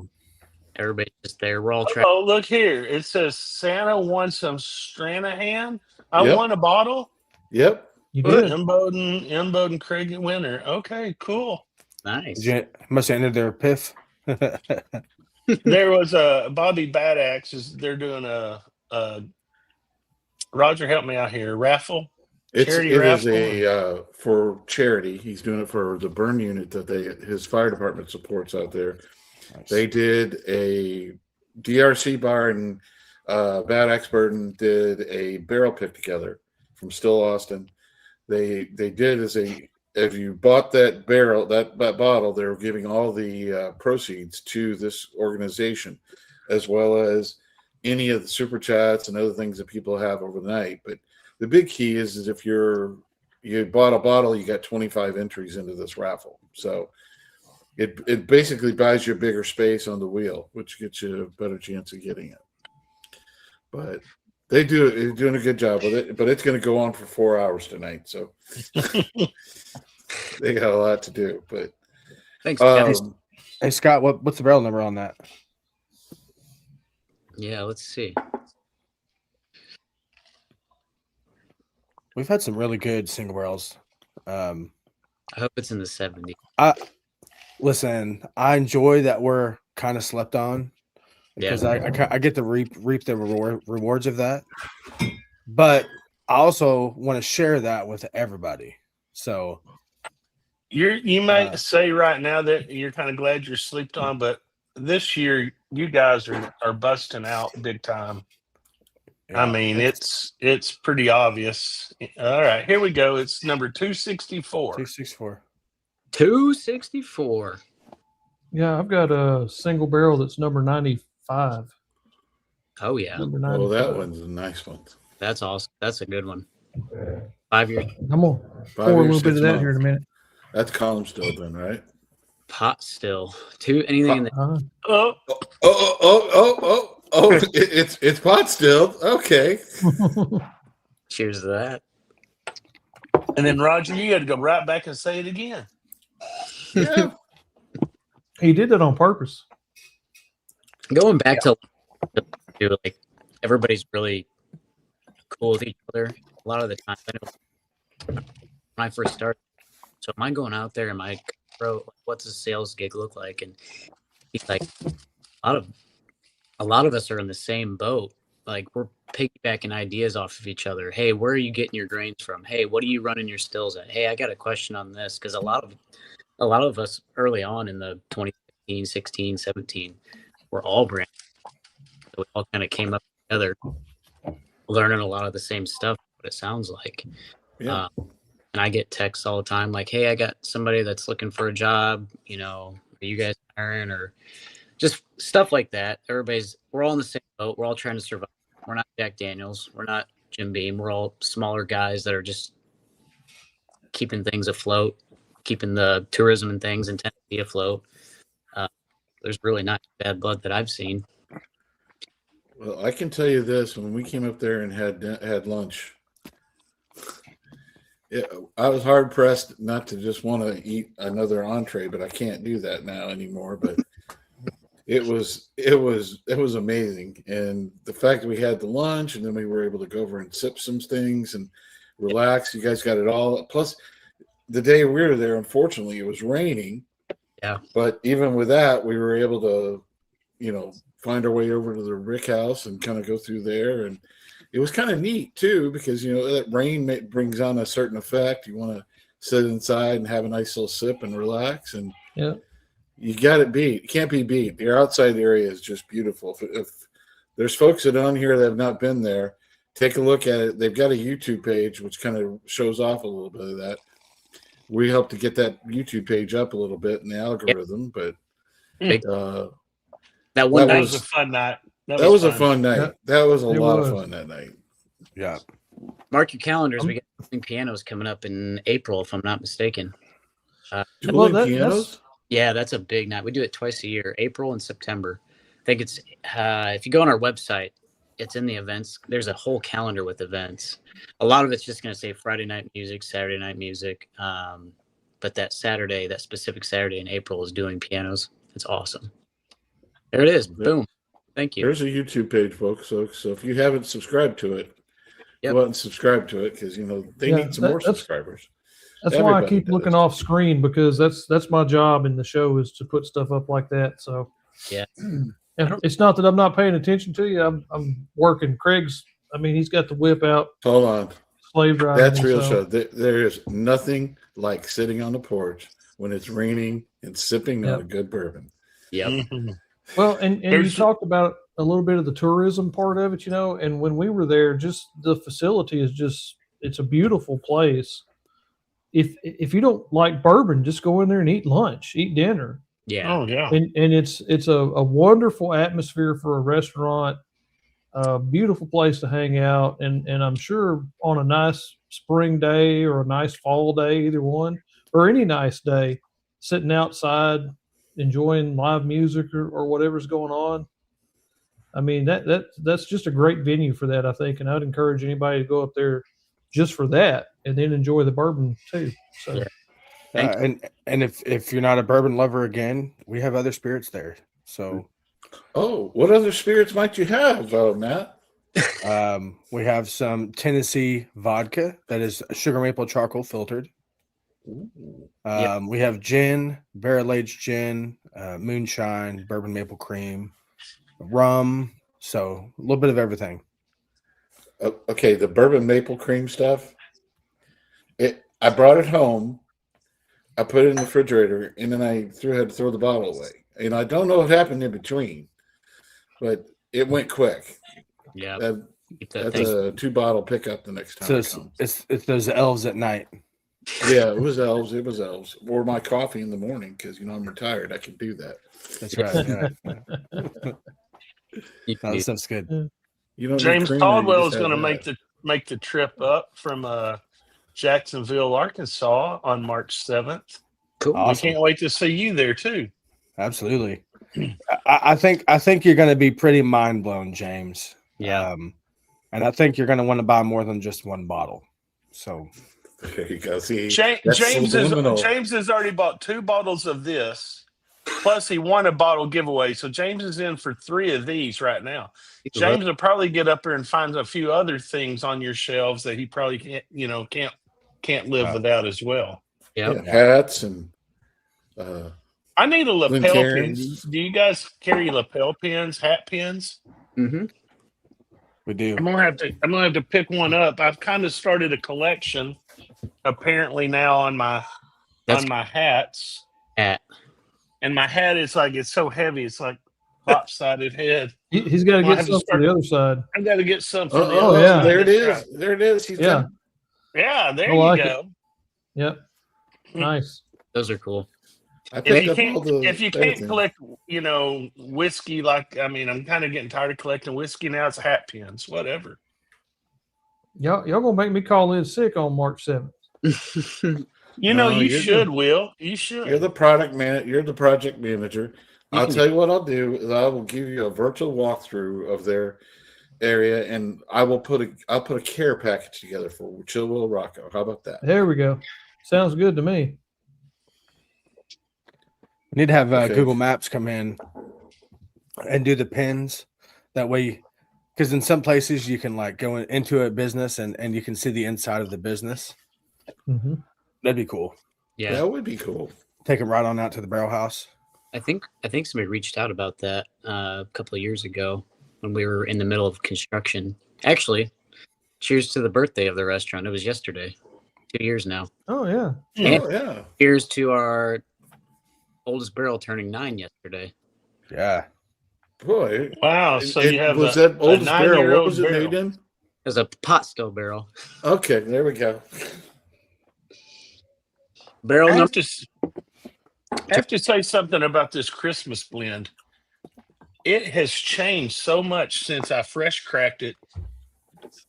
Everybody's just there. We're all trying. Oh, look here. It says Santa won some Stranahan. I Yep. won a bottle. Yep. You did. Imboden Craig winner. Okay, cool. Nice. Must have ended their piff. There was a Bobby Badaxe. They're doing a Roger, help me out here. Raffle. It Charity is raffle? a for charity. He's doing it for the burn unit that his fire department supports out there. Nice. They did a DRC bar and Bad Axe Burden did a barrel pick together from Still Austin. They did if you bought that barrel, that bottle, they were giving all the proceeds to this organization, as well as any of the super chats and other things that people have overnight. But the big key is if you bought a bottle, you got 25 entries into this raffle. So it basically buys you a bigger space on the wheel, which gets you a better chance of getting it. But they're doing a good job with it. But it's going to go on for 4 hours tonight, so they got a lot to do. But Thanks, guys. Hey Scott, what's the barrel number on that? Yeah, let's see. We've had some really good single barrels. I hope it's in the 70s. Listen, I enjoy that we're kind of slept on because I get to reap the rewards of that. But I also want to share that with everybody. So You might say right now that you're kind of glad you're slept on, but this year you guys are busting out big time. yeah, I mean, it's pretty obvious. All right, here we go. It's number 264. 264. 264. Yeah, I've got a single barrel that's number 95. Oh yeah, Number oh, 95. that one's a nice one. that's awesome. That's a good one. 5 years I'm gonna pour a little bit of that here in a minute. That's column still then, right? pot still. Anything in the It's pot still. Okay. cheers to that. And then Roger, you got to go right back and say it again. Yeah. He did that on purpose. Going back to like everybody's really cool with each other. A lot of the time, I know when I first started. So am I going out there? Am I, bro? What's a sales gig look like? And he's like, a lot of us are in the same boat. like we're piggybacking ideas off of each other. Hey, where are you getting your grains from? Hey, what are you running your stills at? Hey, I got a question on this, because a lot of us early on in the 2015, 16, 17 were all brand. So we all kind of came up together, learning a lot of the same stuff. What it sounds like. Yeah. And I get texts all the time like, hey, I got somebody that's looking for a job, are you guys hiring, or just stuff like that. We're all in the same boat. We're all trying to survive. We're not Jack Daniels. We're not Jim Beam. We're all smaller guys that are just keeping things afloat, keeping the tourism and things in Tennessee afloat. There's really not bad blood that I've seen. Well, I can tell you this: when we came up there and had lunch, I was hard pressed not to just want to eat another entree, but I can't do that now anymore. But it was amazing, and the fact that we had the lunch and then we were able to go over and sip some things and relax. You guys got it all. Plus, the day we were there, unfortunately, it was raining. Yeah. But even with that, we were able to, find our way over to the Rick House and kind of go through there, and it was kind of neat too, because that rain brings on a certain effect. You want to sit inside and have a nice little sip and relax, and you got it beat. It can't be beat. The outside area is just beautiful. If there's folks that are on here that have not been there, take a look at it. They've got a YouTube page which kind of shows off a little bit of that. We help to get that YouTube page up a little bit in the algorithm, but that was a fun night. That was a fun night. Yeah. That was a lot of fun that night. Yeah. Mark your calendars. We got pianos coming up in April, if I'm not mistaken. Pianos? Yeah, that's a big night. We do it twice a year, April and September. I think it's if you go on our website, it's in the events. There's a whole calendar with events. A lot of it's just going to say Friday night music, Saturday night music. But that specific Saturday in April is doing pianos. It's awesome. There it is. Boom. Thank you. There's a YouTube page, folks. So if you haven't subscribed to it, go out and subscribe to it, because they need some more subscribers. That's why I keep looking off screen, because that's my job in the show, is to put stuff up like that. So yeah, and it's not that I'm not paying attention to you. I'm working. He's got the whip out. Hold on. Slave driving. That's real show. There is nothing like sitting on the porch when it's raining and sipping on a good bourbon. Yep. Well, and you talked about a little bit of the tourism part of it, and when we were there, just the facility is it's a beautiful place. If you don't like bourbon, just go in there and eat lunch, eat dinner. Yeah. Oh yeah. And it's a wonderful atmosphere for a restaurant, a beautiful place to hang out. And I'm sure on a nice spring day or a nice fall day, either one, or any nice day, sitting outside, enjoying live music or whatever's going on. I mean, that's just a great venue for that, I think. And I'd encourage anybody to go up there just for that and then enjoy the bourbon too. So, and if you're not a bourbon lover, again, we have other spirits there. So, what other spirits might you have, Matt? we have some Tennessee vodka that is sugar maple charcoal filtered. We have gin, barrel-aged gin, moonshine, bourbon maple cream, rum, so a little bit of everything. Okay, the bourbon maple cream stuff. I brought it home. I put it in the refrigerator, and then I had to throw the bottle away. And I don't know what happened in between, but it went quick. Yeah, that's a 2-bottle pickup the next time. So it's those elves at night. Yeah, it was elves. Or my coffee in the morning, because I'm retired. I can do that. That's right. Yeah. That stuff's good. James Caldwell is going to make the trip up from Jacksonville, Arkansas on March 7th. Cool. Awesome. I can't wait to see you there too. Absolutely. I think you're going to be pretty mind blown, James. Yeah. And I think you're going to want to buy more than just one bottle. So there you go. See, James has already bought 2 bottles of this, plus he won a bottle giveaway. So James is in for 3 of these right now. James will probably get up there and find a few other things on your shelves that he probably can't live without as well. Yeah, hats and. I need a lapel pin. Do you guys carry lapel pins, hat pins? Mm-hmm. We do. I'm gonna have to pick one up. I've kind of started a collection, apparently now on my hats. Hat. And my hat is like it's so heavy, it's like lopsided head. He's got to Well, I get have to some from start- the other side. I got to get some from the Oh, other yeah. side. there it is. That's right. There it is. He's Yeah. done. Yeah, there I you like go. Yep. Nice. Those are cool. I If picked you up all can't, the. if you can't everything. collect, whiskey, I'm kind of getting tired of collecting whiskey now. It's hat pins, whatever. Y'all gonna make me call in sick on March 7th. You No, you you're should, the- Will. You should. You're the product man. You're the project manager. I'll tell you what I'll do is I will give you a virtual walkthrough of their area, and I'll put a care package together for Chill Will Rocco. How about that? There we go. Sounds good to me. We need to have Okay. Google Maps come in and do the pins. That way, because in some places you can like go into a business and you can see the inside of the business. Hmm. That'd be cool. Yeah. That would be cool. Take them right on out to the barrel house. I think somebody reached out about that a couple of years ago when we were in the middle of construction. Actually, cheers to the birthday of the restaurant. It was yesterday. 2 years now. Oh yeah. Yeah. Oh yeah. Cheers to our oldest barrel turning 9 yesterday. Yeah. Boy. Wow. So you have was a, that oldest a barrel? What 9-year-old was it barrel. made in? It was a pot still barrel. Okay, there we go. Barrel I number. have to say something about this Christmas blend. It has changed so much since I fresh cracked it.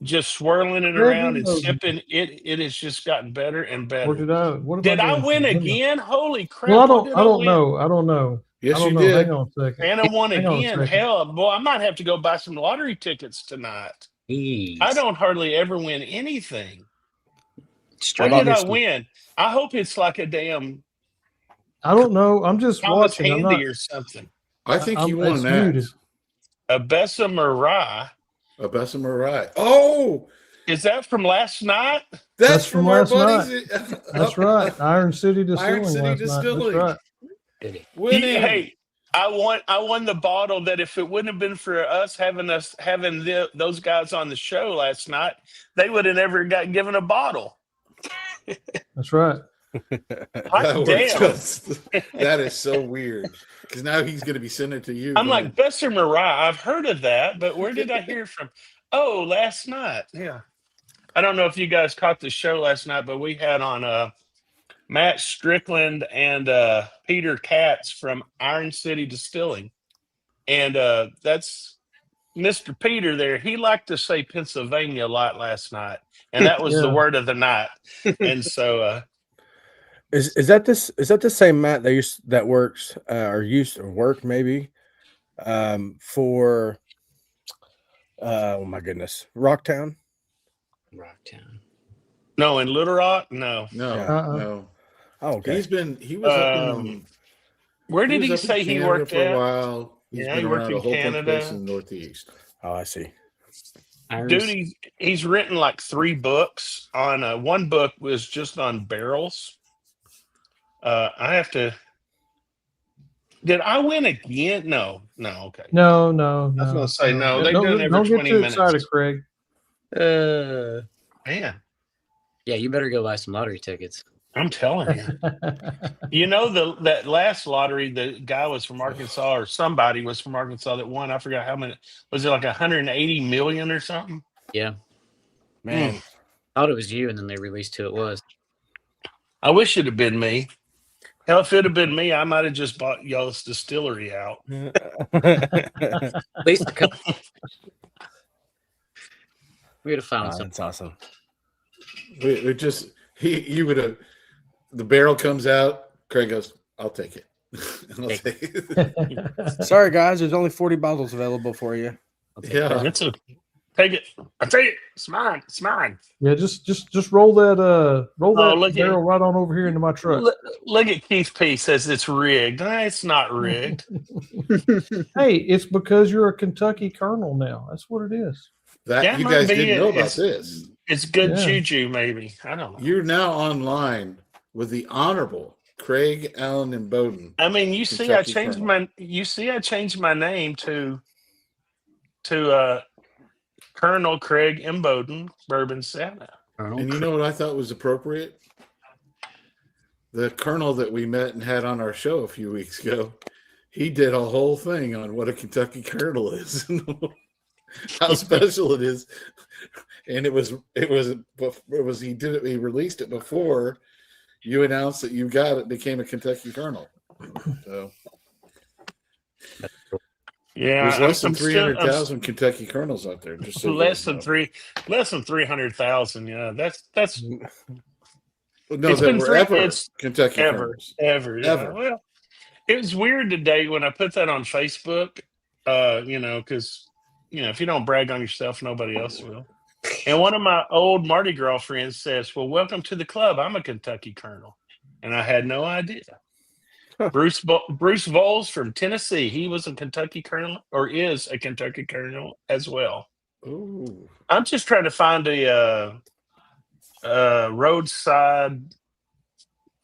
Just swirling it around and sipping it has just gotten better and Or better. did I? What Did I doing? win Hang on. again? Holy crap! Well, what did I don't win? know. I don't know. Yes, I don't you know. did. Hang on a second. Anna won Hang on a again. second. Hell, boy, I might have to go buy some lottery tickets tonight. Jeez. I don't hardly ever win anything. Straight What did I Obviously. win? I hope it's like a damn I don't know. I'm just Thomas watching. I'm Handy not. or something. I think you won it's that. muted. A Bessemer rye. A Bessemer Rye. Oh, Is that from last night? that's from from our last buddies. That's right. Iron City Distilling. Iron City last night. Distilling. That's Did Winning. Hey, I won the bottle that if it wouldn't have been for having those guys on the show last night, they would have never got given a bottle. right. That's right. Hot That, damn. that is so weird because now he's going to be sending it to you. I'm going, like, Bessemer Rye, I've heard of that, but where did I hear from? Oh, last night. Yeah. I don't know if you guys caught the show last night, but we had on Matt Strickland and Peter Katz from Iron City Distilling. And that's Mr. Peter there. He liked to say Pennsylvania a lot last night. And that was the Yeah. word of the night. And so Is that the same Matt that works or used to work maybe for oh my goodness, Rocktown? Rocktown. no, in Little Rock, no. no, Uh-uh. no. Oh, okay. He was up in. Where did he was up in say he Canada worked for a at? while? He's Yeah, been he worked around in a whole bunch of Canada. places in the Northeast. Oh, I see. Dude, he's written like 3 books. On one book was just on barrels. I have to. Did I win again? No. Okay. No. I was gonna say no. They've Don't done get- every don't get 20 too minutes. excited, Craig. Man, Yeah, you better go buy some lottery tickets. I'm telling you. You know that last lottery, the guy was from Arkansas, or somebody was from Arkansas that won. I forgot how many. Was it like 180 million or something? Yeah. Man, Thought it was you, and then they released who it was. I wish it had been me. Hell, if it had been me, I might have just bought y'all's distillery out. At least a couple. We would have found some. that's awesome. We just you would have. The barrel comes out. Craig goes, "I'll take it." I'll take it. Sorry, guys. There's only 40 bottles available for you. Yeah. It's a take it. I take it. It's mine. It's mine. Yeah, just roll that look at- barrel right on over here into my truck. Look at Keith P. says it's rigged. It's not rigged. Hey, it's because you're a Kentucky Colonel now. That's what it is. That That you might guys be didn't it. know about It's- this. It's good Yeah. juju, maybe. I don't know. You're now online with the Honorable Craig Allen and Bowden. I mean, you see, Kentucky I changed Colonel. my. You see, I changed my name to Colonel Craig Imboden Bourbon Santa. And you know what I thought was appropriate? The colonel that we met and had on our show a few weeks ago, he did a whole thing on what a Kentucky Colonel is, how special it is, and he released it before you announced that you became a Kentucky Colonel. So Yeah, there's less than I'm still- 300,000 Kentucky Colonels out there. Just so you less guys than know. less than 300,000. Yeah, that's No, it's that been were three- ever it's Kentucky ever, Colonels. ever, yeah. Ever. Well, it was weird today when I put that on Facebook. Because if you don't brag on yourself, nobody else will. And one of my old Mardi Gras friends says, "Well, welcome to the club. I'm a Kentucky Colonel," and I had no idea. Bruce Voles from Tennessee. He was a Kentucky Colonel, or is a Kentucky Colonel as well. Ooh. I'm just trying to find a roadside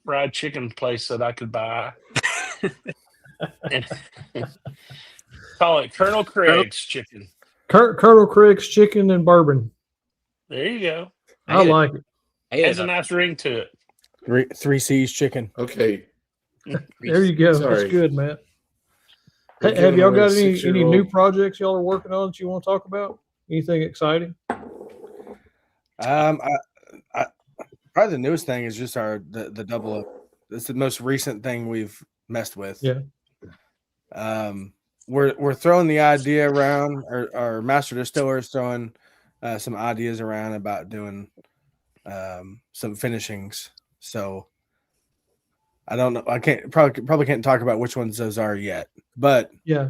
fried chicken place that I could buy. And call it Colonel Craig's Chicken. Colonel Craig's Chicken and Bourbon. There you go. I like it. Has a nice ring to it. Three C's chicken. Okay. There you go. Sorry. That's good, Matt. We're Have giving y'all away got a any 6-year-old. new projects y'all are working on that you want to talk about? Anything exciting? I probably the newest thing is just the double up. It's the most recent thing we've messed with. Yeah. We're throwing the idea around. Our master distiller is throwing some ideas around about doing some finishings. So I don't know. I probably can't talk about which ones those are yet, but Yeah.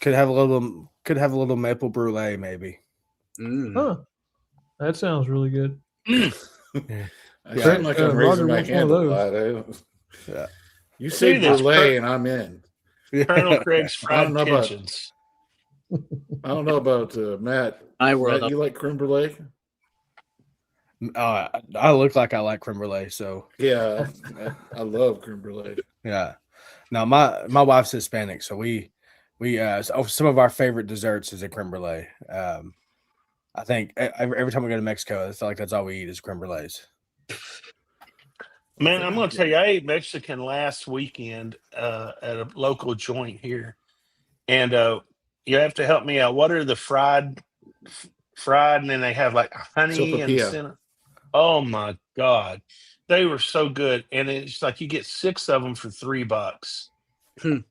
could have a little maple brulee maybe. Huh. That sounds really good. I Yeah. sound like I'm Roger raising my wants one hand of a those. lot. I don't- Yeah. You say See this brulee and I'm in. Colonel Craig's I Fried don't know about- Pigeons. I don't know about Matt. My Matt, world. you like creme brulee? I look like I like creme brulee, so Yeah, I love creme brulee. yeah. Now my wife's Hispanic, so we some of our favorite desserts is a creme brulee. I think every time we go to Mexico, I feel like that's all we eat is creme brulees. Man, I'm going to tell you, I ate Mexican last weekend at a local joint here. And you have to help me out. What are the fried, and then they have like honey and Sopapilla. cinnamon. Oh, my God. They were so good. And it's like you get 6 of them for $3. And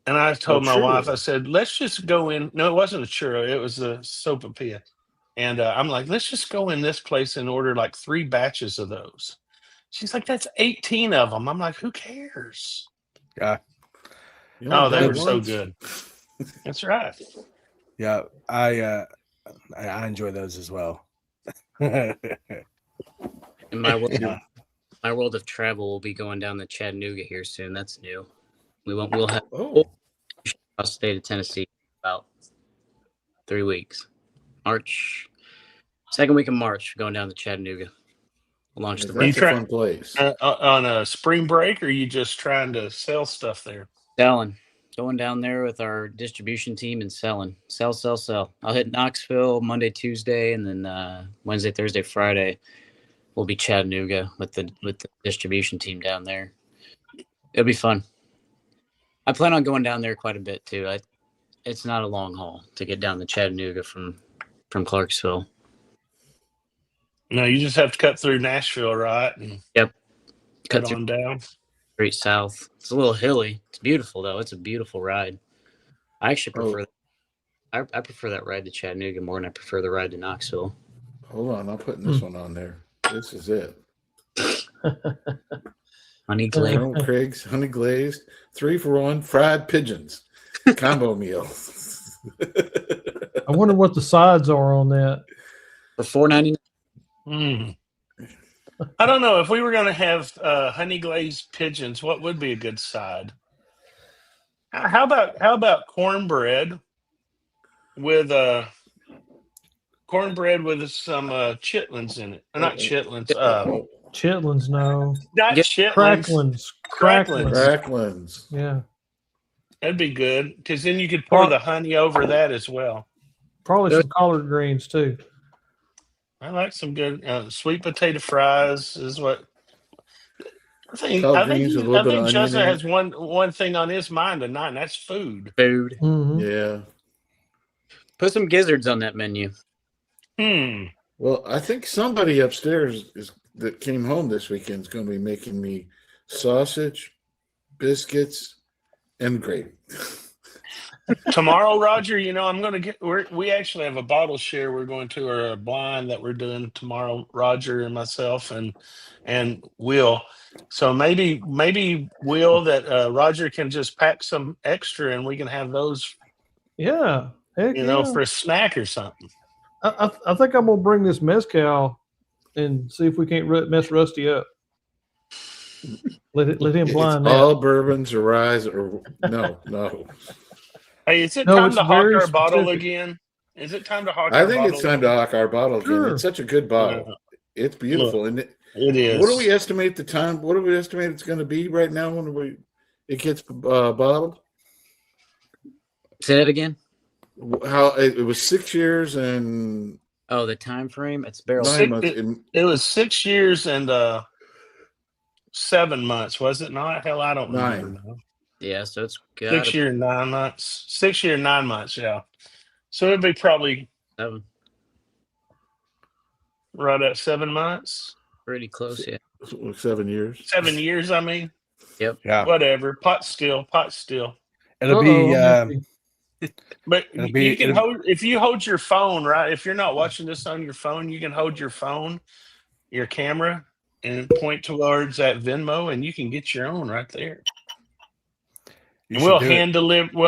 I told my wife, churro. I said, let's just go in. No, it wasn't a churro. It was a sopapilla. And I'm like, let's just go in this place and order like 3 batches of those. She's like, that's 18 of them. I'm like, who cares? You Oh, only they got were so once? good. That's right. Yeah, I enjoy those as well. In my world, Yeah. my world of travel will be going down to Chattanooga here soon. That's new. We'll have Oh, across the state of Tennessee in about 3 weeks. Second week of March, going down to Chattanooga. We'll launch the that's a try- fun place. On a spring break, or are you just trying to sell stuff there? selling. Going down there with our distribution team and selling. Sell. I'll hit Knoxville Monday, Tuesday, and then Wednesday, Thursday, Friday will be Chattanooga with the distribution team down there. It'll be fun. I plan on going down there quite a bit too. It's not a long haul to get down to Chattanooga from Clarksville. No, you just have to cut through Nashville, right? And Yep. cut Cut through on down. straight south. It's a little hilly. It's beautiful though. It's a beautiful ride. I actually prefer. I prefer that ride to Chattanooga more than I prefer the ride to Knoxville. Hold on, I'm putting this one on there. This is it. Honey glazed. Colonel Craig's honey glazed 3-for-1 fried pigeons combo meal. I wonder what the sides are on that. For $4.99. I don't know. If we were going to have honey glazed pigeons, what would be a good side? How about cornbread with some chitlins in it? Not chitlins. Chitlins, no. Not Get chitlins. Cracklins. Cracklins. Yeah. That'd be good because then you could pour the honey over that as well. Probably some collard greens too. I like some good sweet potato fries. Is what I think. Collard greens with a I little bit of think onion Justin in has it. one thing on his mind tonight, and that's food. Food. Mhm. Yeah. Put some gizzards on that menu. Well, I think somebody upstairs that came home this weekend is going to be making me sausage, biscuits, and gravy. Tomorrow, Roger, I'm going to we actually have a bottle share we're going to, or a blind that we're doing tomorrow, Roger and myself and Will. So maybe Will, that Roger can just pack some extra and we can have those, Yeah. Heck yeah. for a snack or something. I think I'm gonna bring this mezcal and see if we can't mess Rusty up. Let him blind It's that. all bourbons or rye or no. Hey, is it No, time it's to hawk very our bottle specific. again? Is it time to hawk I our think bottle it's time again? to hawk our bottle again. Sure. It's such a good bottle. It's beautiful, and It is. what do we estimate the time? What do we estimate it's going to be right now when it gets bottled? Say that again. How it was 6 years and Oh, the time frame. It's barrel. 9 months. It was 6 years and 7 months, was it not? Hell, I don't remember 9. now. Yeah, so it's got 6 year and 9 months. 6 year and 9 months, yeah. So it'd be probably 7. right at 7 months. Pretty close, yeah. 7 years. 7 years, I mean. Yep. Yeah. Whatever. Pot still. It'll be But you can it'll- hold, if you hold your phone, right? If you're not watching this on your phone, you can hold your phone, your camera, and point towards that Venmo, and you can get your own right there. you And should we'll do it.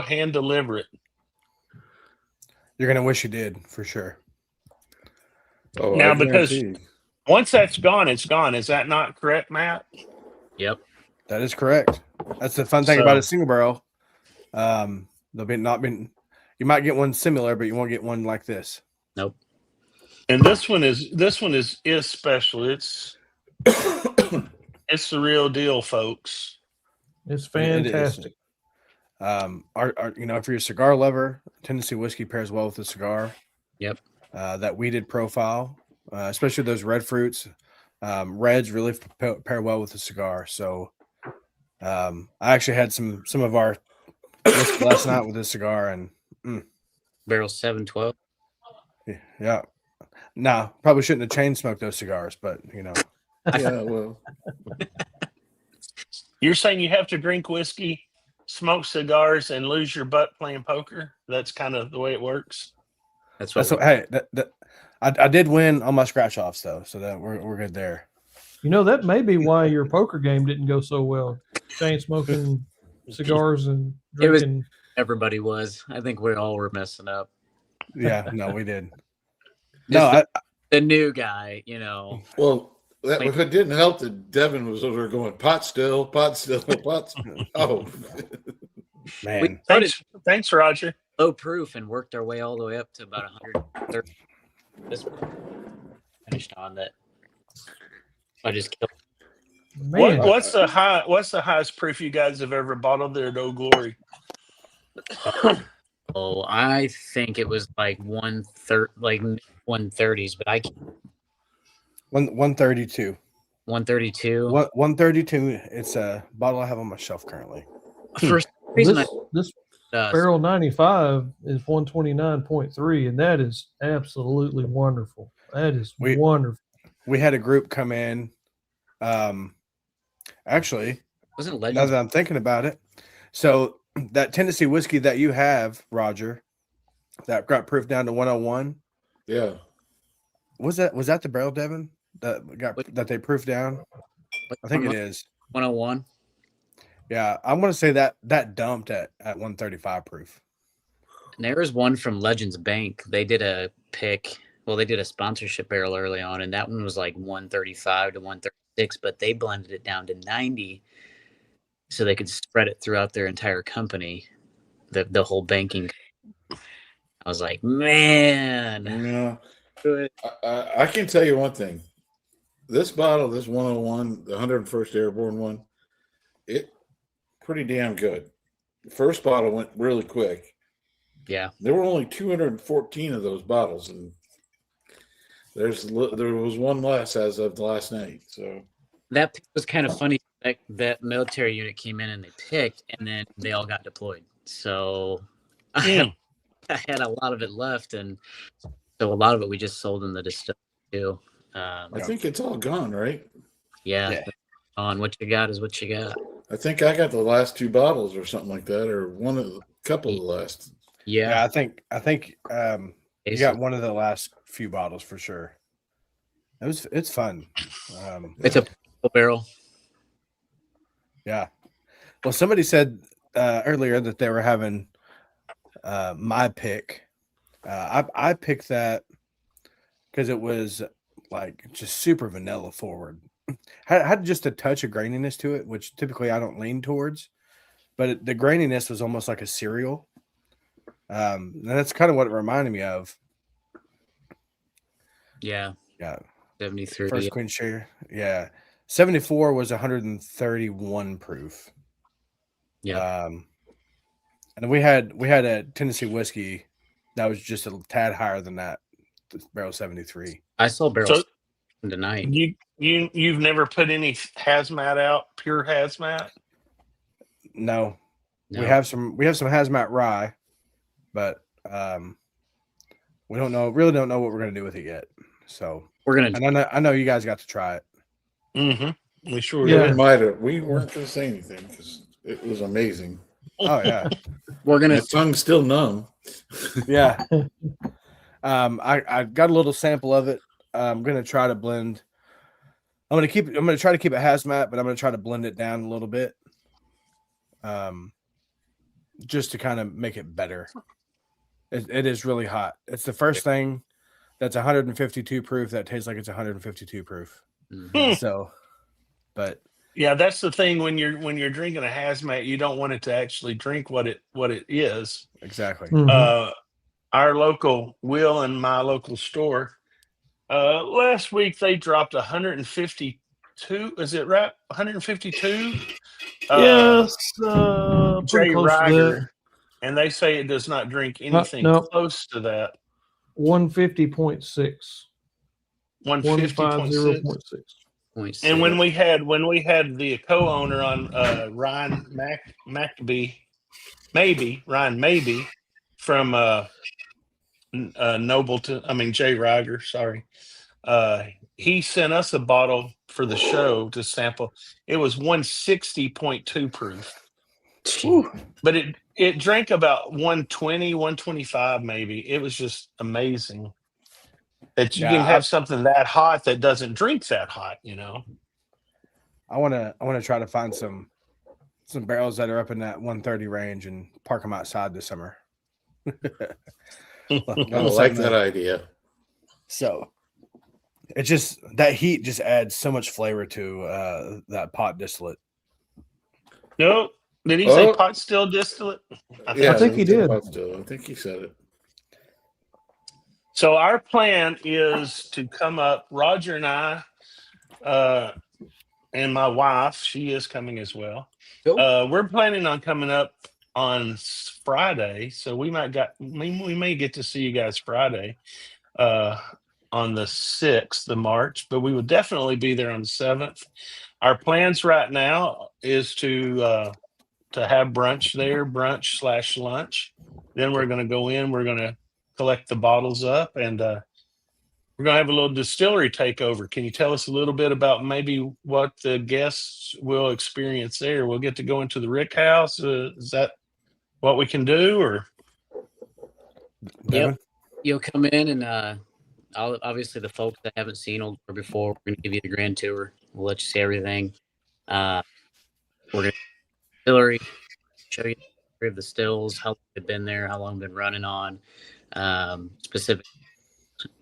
hand deliver it. You're gonna wish you did for sure. Oh, Now, I because guarantee. once that's gone, it's gone. Is that not correct, Matt? Yep. That is correct. That's the fun thing about a single barrel. You might get one similar, but you won't get one like this. Nope. And this one is special. It's it's the real deal, folks. It's It is. fantastic. If you're a cigar lover, Tennessee whiskey pairs well with a cigar. Yep. That weeded profile, especially those red fruits. Reds really pair well with a cigar. So, I actually had some of our whiskey last night with this cigar, and Barrel 712. yeah. No, probably shouldn't have chain smoked those cigars, but Yeah, well, You're saying you have to drink whiskey, smoke cigars, and lose your butt playing poker? That's kind of the way it works. That's that's what. what. I did win on my scratch offs though, so that we're good there. That may be why your poker game didn't go so well. Chain smoking cigars and It was- drinking. Everybody was. I think we all were messing up. Yeah, no, we did. Just No, the new guy, well, it didn't help that Devin was over there going pot still, pot still, pot. Oh, man. Thanks, Roger. low proof and worked our way all the way up to about 130. This finished on that. I just killed. Man, What's the highest proof you guys have ever bottled there at Old Glory? Oh, I think it was like 130s, but I can't. 132. 132. 132. It's a bottle I have on my shelf currently. For some reason, this barrel 95 is 129.3, and that is absolutely wonderful. That is wonderful. We had a group come in. Actually, wasn't now Legends. that I'm thinking about it, so that Tennessee whiskey that you have, Roger, that got proof down to 101. yeah. Was that the barrel, Devin? That they proofed down? I think it is. 101. Yeah, I'm gonna say that dumped at 135 proof. And there was one from Legends Bank. They did a pick. Well, they did a sponsorship barrel early on, and that one was like 135 to 136, but they blended it down to 90 so they could spread it throughout their entire company, the whole banking. I was like, man. Yeah. I can tell you one thing. This bottle, this 101, the 101st Airborne one, it pretty damn good. The first bottle went really quick. Yeah. There were only 214 of those bottles, and there was one less as of the last night. So That pick was kind of funny. That military unit came in and they picked, and then they all got deployed. So I had a lot of it left, and so a lot of it we just sold in the distillery too. I think it's all gone, right? Yeah. On what you got is what you got. I think I got the last 2 bottles or something like that, or couple of the last. Yeah. I think you got one of the last few bottles for sure. It's fun. It's a barrel. Yeah. Well, somebody said earlier that they were having my pick. I picked that because it was like just super vanilla forward. Had just a touch of graininess to it, which typically I don't lean towards, but the graininess was almost like a cereal. And that's kind of what it reminded me of. Yeah. 73. First Queen Share. Yeah. 74 was 131 proof. Yeah. And we had a Tennessee whiskey that was just a tad higher than that. Barrel 73. I saw barrels tonight. You've never put any hazmat out, pure hazmat? No. We have some hazmat rye, but we really don't know what we're gonna do with it yet. So and I know you guys got to try it. Mm-hmm. We sure Yeah. did. We weren't going to say anything because it was amazing. Oh yeah. We're gonna My tongue's still numb. Yeah. I got a little sample of it. I'm gonna try to blend. I'm gonna try to keep it hazmat, but I'm gonna try to blend it down a little bit. Just to kind of make it better. It is really hot. It's the first thing that's 152 proof that tastes like it's 152 proof. So, but yeah, that's the thing when you're drinking a hazmat, you don't want it to actually drink what it is. exactly. Our local Will and my local store last week they dropped 152. Is it right? 152. Yes, J. pretty close to that. Riger, and they say it does not drink anything close to that. 150.6. 150.6. And when we had the co-owner on Ryan Maybe from Nobleton, J. Riger, sorry. He sent us a bottle for the show to sample. It was 160.2 proof. But it drank about 120, 125 maybe. It was just amazing that you can have something that hot that doesn't drink that hot, I want to try to find some barrels that are up in that 130 range and park them outside this summer. I like that idea. So it just, that heat just adds so much flavor to that pot distillate. No, did he say pot still distillate? Yeah, I think he did. I think he said it. So our plan is to come up, Roger and I, and my wife, she is coming as well. We're planning on coming up on Friday, so we may get to see you guys Friday on the 6th of March, but we will definitely be there on the 7th. Our plans right now is to have brunch there, brunch/lunch. Then we're going to go in, we're going to collect the bottles up, and we're going to have a little distillery takeover. Can you tell us a little bit about maybe what the guests will experience there? We'll get to go into the Rick House. Is that what we can do? Or yep, you'll come in and obviously the folks that haven't seen Old Glory before, we're going to give you the grand tour. We'll let you see everything. We're going to distillery, show you the history of the stills, how long they've been there, how long they've been running on. Specific.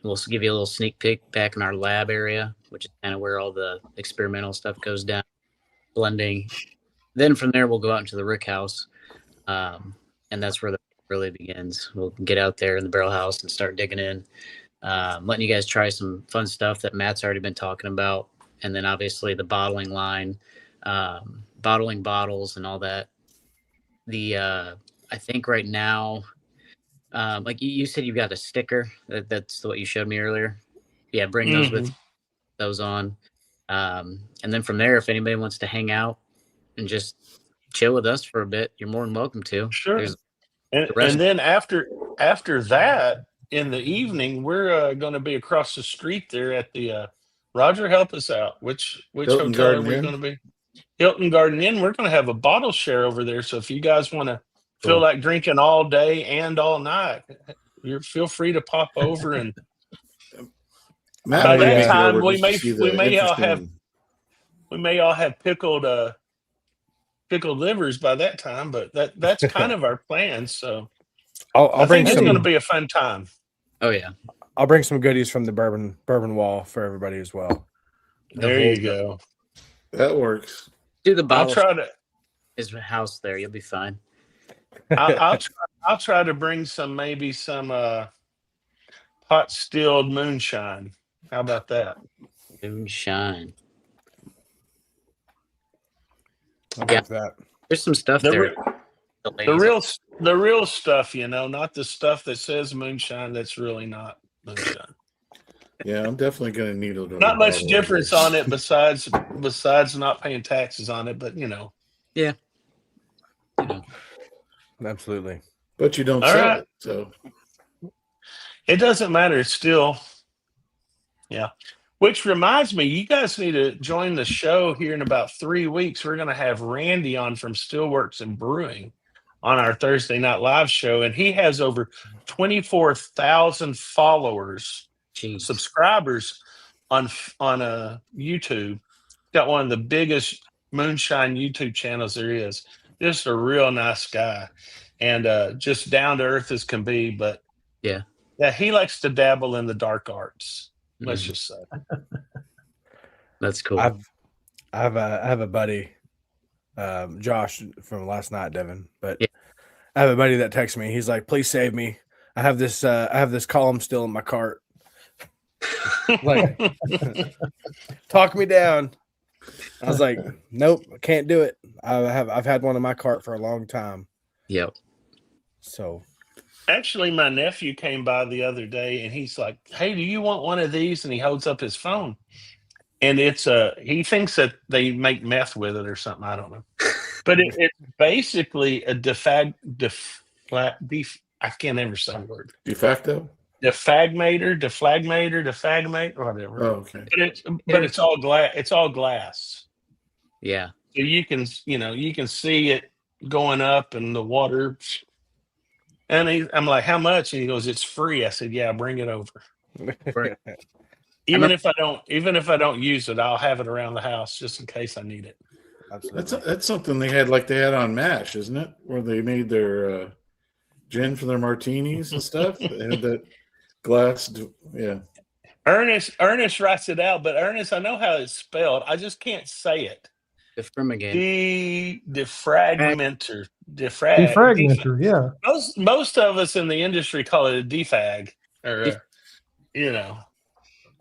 We'll give you a little sneak peek back in our lab area, which is kind of where all the experimental stuff goes down, blending. Then from there, we'll go out into the Rick House, and that's where the really begins. We'll get out there in the barrel house and start digging in, letting you guys try some fun stuff that Matt's already been talking about, and then obviously the bottling line, bottling bottles and all that. I think right now Like you said, you got a sticker. That's what you showed me earlier. Yeah, bring those with those on. And then from there, if anybody wants to hang out and just chill with us for a bit, you're more than welcome to. Sure. There's And then after that, in the evening, we're going to be across the street there at the Roger, help us out. Which Hilton hotel Garden are we Inn? going to be? Hilton Garden Inn. We're going to have a bottle share over there. So if you guys want to feel Cool. like drinking all day and all night, you feel free to pop over. And Matt by and I that may go time, over we just to may see we the may all have interesting- pickled livers by that time. But that's kind of our plan. So I'll I bring think it's some. going to be a fun time. Oh yeah. I'll bring some goodies from the bourbon wall for everybody as well. There you go. That works. Do the I'll bottle try to. his house there. You'll be fine. I'll try to bring maybe some pot stilled moonshine. How about that? Moonshine. I'll Yeah. take that. There's some stuff The there. re- The The ladies real stuff, not the stuff that says moonshine. That's really not moonshine. Yeah, I'm definitely going to need a little Not much bottle of difference this. on it besides not paying taxes on it. But Yeah. You know, Absolutely. But you don't All sell right. it, so it doesn't matter. It's still, yeah. Which reminds me, you guys need to join the show here in about 3 weeks. We're going to have Randy on from Steelworks and Brewing on our Thursday Night Live show, and he has over 24,000 followers, jeez. subscribers on YouTube. Got one of the biggest moonshine YouTube channels there is. Just a real nice guy, and just down to earth as can be. But Yeah. he likes to dabble in the dark arts. Let's Mhm. just say. That's cool. I have a buddy, Josh from last night, Devin. But Yeah. I have a buddy that texts me. He's like, "Please save me. I have this column still in my cart. Like, talk me down." I was like, "Nope, I can't do it. I've had one in my cart for a long time." Yep. So Actually, my nephew came by the other day, and he's like, "Hey, do you want one of these?" And he holds up his phone, and it's he thinks that they make meth with it or something. I don't know, but it's basically a I can't ever say the word. de facto. Defagmate, whatever. Oh, okay. But it's all glass. It's all glass, Yeah. so you can see it going up and the water. And I'm like, "How much?" And he goes, "It's free." I said, "Yeah, bring it over. Right. Even if I don't use it, I'll have it around the house just in case I need it." absolutely. That's something they had on MASH, isn't it? Where they made their gin for their martinis and stuff. They had that glass. Yeah. Ernest writes it out, but Ernest, I know how it's spelled. I just can't say it. Defragment. Defragmenter. Defragmenter, yeah. Most of us in the industry call it a defag, or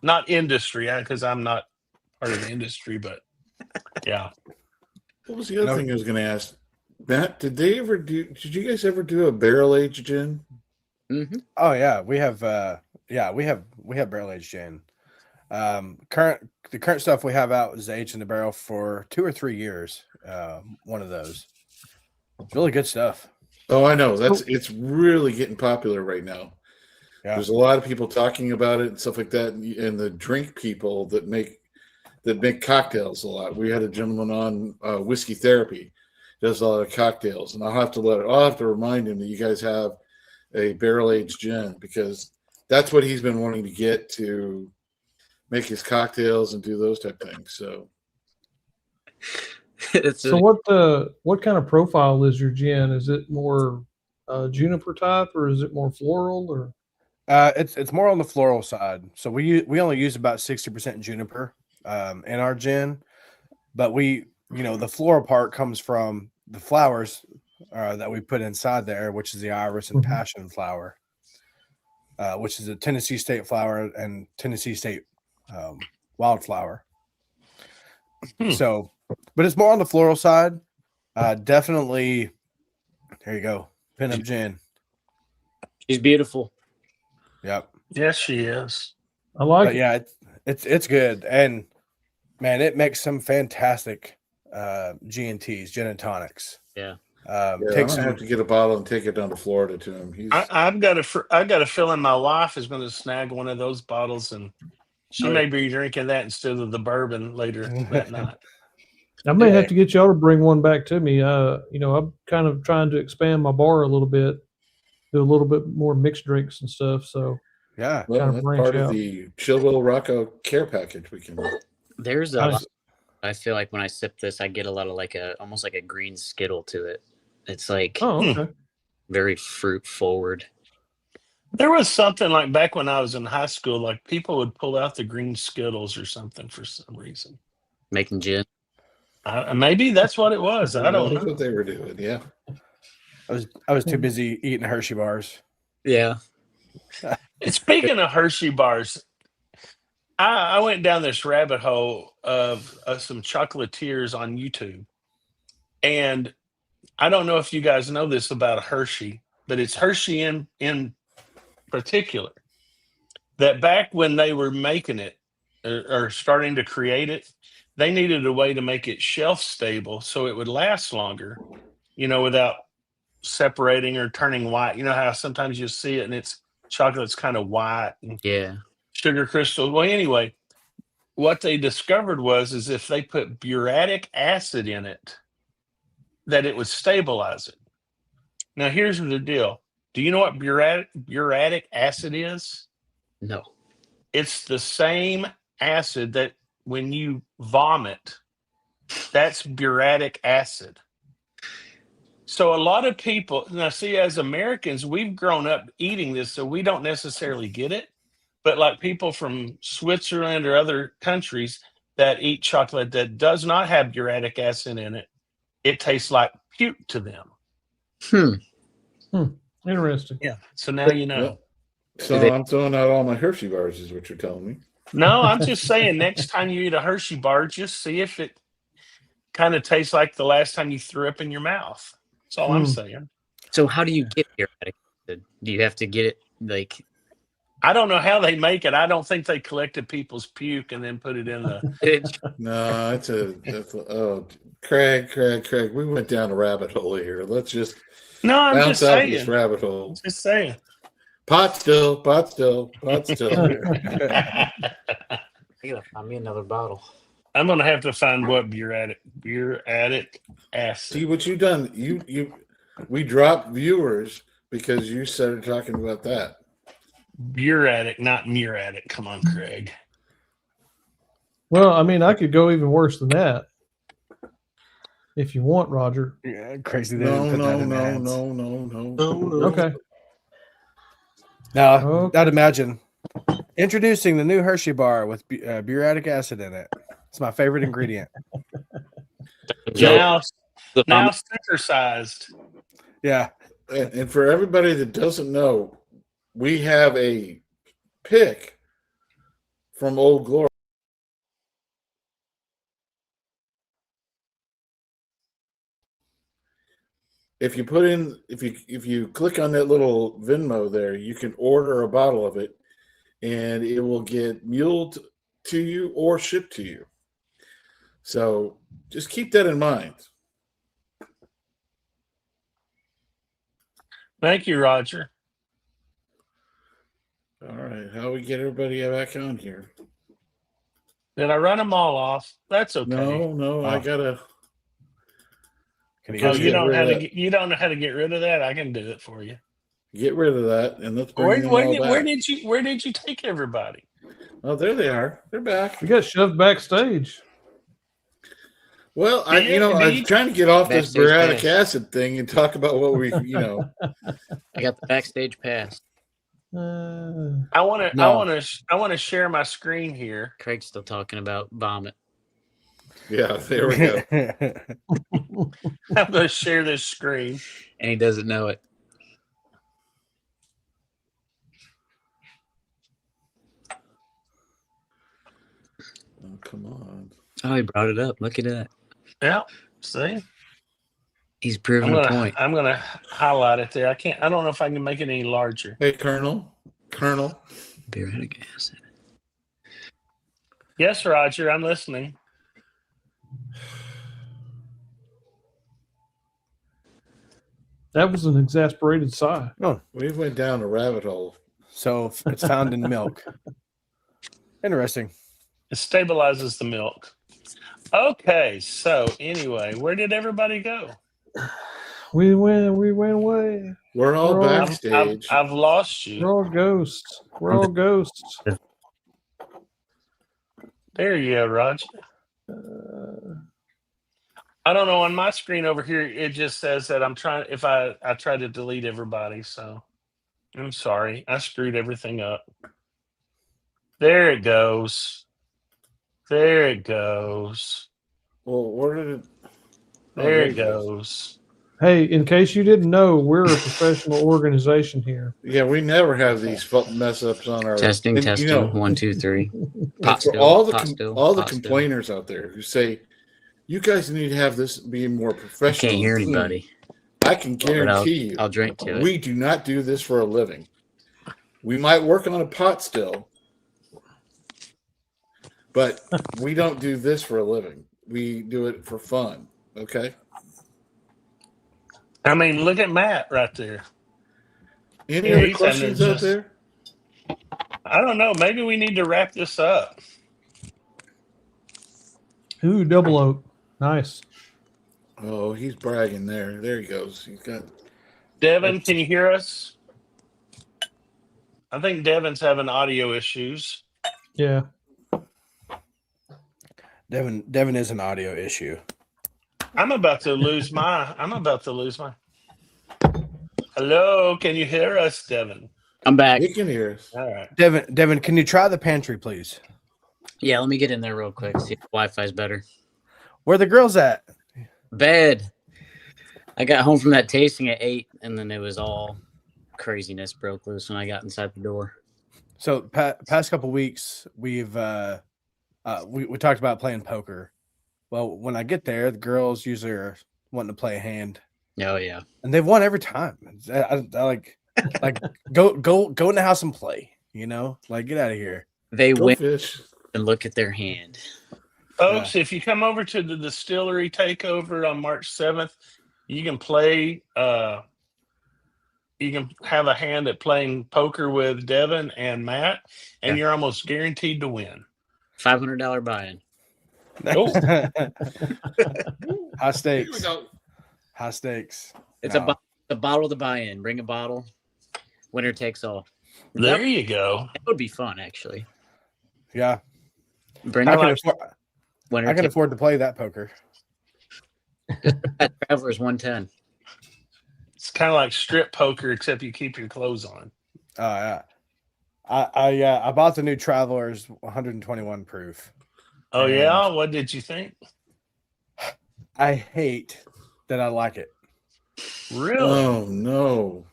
not industry, because I'm not part of the industry, but yeah. What was the other thing I was going to ask? Matt, did you guys ever do a barrel aged gin? Mm-hmm. Oh yeah, we have we have barrel aged gin. The current stuff we have out is aged in the barrel for 2 or 3 years. One of those. It's really good stuff. Oh, I know. It's really getting popular right now. Yeah. There's a lot of people talking about it and stuff like that, and the drink people that make cocktails a lot. We had a gentleman on Whiskey Therapy, does a lot of cocktails, and I'll have to remind him that you guys have a barrel aged gin, because that's what he's been wanting to get to make his cocktails and do those type of things. So So what kind of profile is your gin? Is it more juniper type, or is it more floral, or? It's more on the floral side. So we only use about 60% juniper in our gin, but the floral part comes from the flowers that we put inside there, which is the iris and passion flower, which is a Tennessee state flower and Tennessee state wildflower. So, but it's more on the floral side. Definitely. There you go. Pin up gin. She's beautiful. Yep. Yes, she is. I like But it. yeah, it's good, and man, it makes some fantastic G&Ts, gin and tonics. Yeah. Yeah, I'm Take gonna have some. to get a bottle and take it down to Florida to him. He's I've got a feeling my wife is going to snag one of those bottles, and she Oh, may be drinking that instead of the bourbon later that night. I may have Yeah. to get y'all to bring one back to me. I'm kind of trying to expand my bar a little bit, do a little bit more mixed drinks and stuff. So Yeah. well, kind of that's branch part of out. the Chill Will Rocco care package we can. there's a Nice. lot. I feel like when I sip this, I get a lot of almost like a green Skittle to it. It's like Oh, okay. very fruit forward. There was something like back when I was in high school, like people would pull out the green Skittles or something for some reason. Making gin. Maybe that's what it was. I don't That's know. what they were doing. Yeah. I was too busy eating Hershey bars. Yeah. Speaking of Hershey bars, I went down this rabbit hole of some chocolatiers on YouTube. And I don't know if you guys know this about Hershey, but it's Hershey in particular. That back when they were making it or starting to create it, they needed a way to make it shelf stable so it would last longer, without separating or turning white. You know how sometimes you see it and it's chocolate's kind of white and Yeah. sugar crystals. Well, anyway, what they discovered is if they put buriatic acid in it, that it would stabilize it. Now, here's the deal. Do you know what buriatic acid is? No. It's the same acid that when you vomit, that's buriatic acid. So a lot of people, now see, as Americans, we've grown up eating this, so we don't necessarily get it. But like people from Switzerland or other countries that eat chocolate that does not have buriatic acid in it, it tastes like puke to them. Interesting. Yeah. So now you know. Well, so I'm throwing out all my Hershey bars, is what you're telling me. No, I'm just saying next time you eat a Hershey bar, just see if it kind of tastes like the last time you threw up in your mouth. That's all I'm saying. So how do you get buriatic acid? Do you have to get it like I don't know how they make it. I don't think they collected people's puke and then put it in the. No, oh, Craig, we went down a rabbit hole here. Let's just No, I'm bounce just out saying. this rabbit hole. Just saying. Pot still. I gotta find me another bottle? I'm gonna have to find what buriatic acid. See what you done. We dropped viewers because you started talking about that. Buriatic, not muriatic. Come on, Craig. Well, I mean, I could go even worse than that if you want, Roger. Yeah, crazy. They No. didn't put that in ads. No. Okay. Now, Okay. I'd imagine introducing the new Hershey bar with buriatic acid in it. It's my favorite ingredient. Now vomit- synthesized. Yeah. And for everybody that doesn't know, we have a pick from Old Glory. If you click on that little Venmo there, you can order a bottle of it, and it will get muled to you or shipped to you. So just keep that in mind. Thank you, Roger. All right, how we get everybody back on here? Did I run them all off? That's okay. No, I gotta. Can Oh, Just you get don't rid of have to. that. You don't know how to get rid of that. I can do it for you. Get rid of that, and let's bring them all back. Where did you take everybody? Oh, there they are. They're back. We got shoved backstage. Well, I was trying to get off this Backstage boriatic pass. acid thing and talk about what we, I got the backstage pass. I want to share my screen here. Craig's still talking about vomit. Yeah, there we go. I'm going to share this screen. And he doesn't know it. Oh, come on. Oh, he brought it up. Look at that. Yeah, see, He's proving a point. I'm gonna highlight it there. I don't know if I can make it any larger. Hey, Colonel. Muriatic acid. Yes, Roger, I'm listening. That was an exasperated sigh. We went down a rabbit hole. So it's found in milk. Interesting. It stabilizes the milk. Okay, so anyway, where did everybody go? We went away. We're all We're all- backstage. I've lost you. We're all ghosts. We're all ghosts. There you go, Roger. I don't know. On my screen over here, it just says that I'm trying. If I try to delete everybody, so I'm sorry. I screwed everything up. There it goes. There it goes. Well, where did it? There it goes. Hey, in case you didn't know, we're a professional organization here. Yeah, we never have these mess ups on our Testing. and, you know, 1, 2, 3. and for still, all the pot still, all the pot still. complainers out there who say you guys need to have this be more I professional. can't hear and clean," anybody. I can But guarantee you, I'll drink to it. we do not do this for a living. We might work on a pot still, but we don't do this for a living. We do it for fun. Okay. I mean, look at Matt right there. Any Yeah, other he's having questions out just- there? I don't know. Maybe we need to wrap this up. Ooh, double oak. Nice. Oh, he's bragging there. There he goes. He's got. Devin, can you hear us? I think Devin's having audio issues. Yeah. Devin is an audio issue. I'm about to lose my. Hello, can you hear us, Devin? I'm back. He can hear us. All right. Devin, can you try the pantry, please? Yeah, let me get in there real quick. See if Wi-Fi's better. Where the girls at? Bed. I got home from that tasting at 8, and then it was all craziness broke loose when I got inside the door. So past couple weeks, we've we talked about playing poker. Well, when I get there, the girls usually are wanting to play a hand, Oh yeah. and they've won every time. I like go in the house and play. You know, like get out of here. They Go went fish. and look at their hand. Folks, if you come over to the distillery takeover on March 7th, you can play. You can have a hand at playing poker with Devin and Matt, and you're almost guaranteed to win. $500 buy-in. Oh. High stakes. Here we go. High stakes. It's No. a bottle to buy in. Bring a bottle. Winner takes all. There you go. That would be fun, actually. Yeah, Bring I a can like- afford. winner. I can takes afford to play that poker. Travelers 110. It's kind of like strip poker, except you keep your clothes on. Yeah. I bought the new Travelers 121 proof. Oh, And yeah? What did you think? I hate that I like it. Really? Oh no.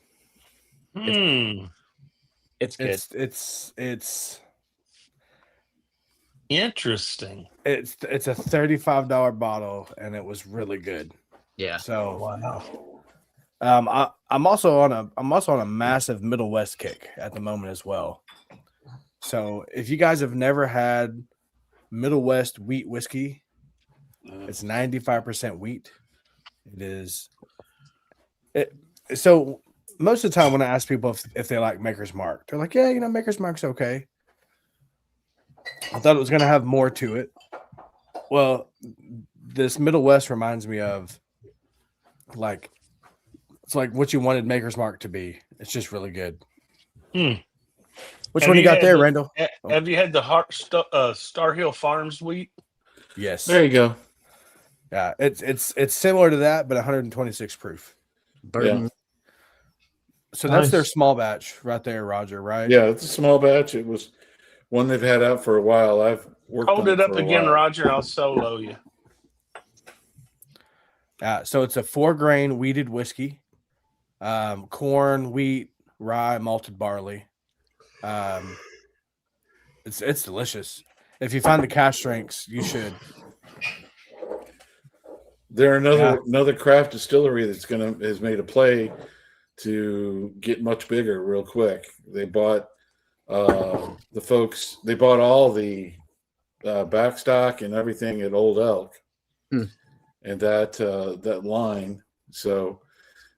It's good. It's Interesting. a $35 bottle, and it was really good. Yeah. So Wow. I'm also on a massive Middle West kick at the moment as well. So if you guys have never had Middle West wheat whiskey, it's 95% wheat. It is. So most of the time when I ask people if they like Maker's Mark, they're like, yeah, Maker's Mark's okay. I thought it was going to have more to it. Well, this Middle West reminds me of it's like what you wanted Maker's Mark to be. It's just really good. Which Have one you you got had there, the- Randall? Have you had the Star Hill Farms wheat? Yes. There you go. Yeah, it's similar to that, but 126 proof. Bourbon. So that's their Nice. small batch right there, Roger. Right? Yeah, it's a small batch. It was one they've had out for a while. I've worked Hold on it up for a again, while. Roger. I'll solo you. So it's a 4-grain wheated whiskey, corn, wheat, rye, malted barley. It's delicious. If you find the cash drinks, you should. They're another craft distillery has made a play to get much bigger real quick. They bought they bought all the backstock and everything at Old Elk, and that line. So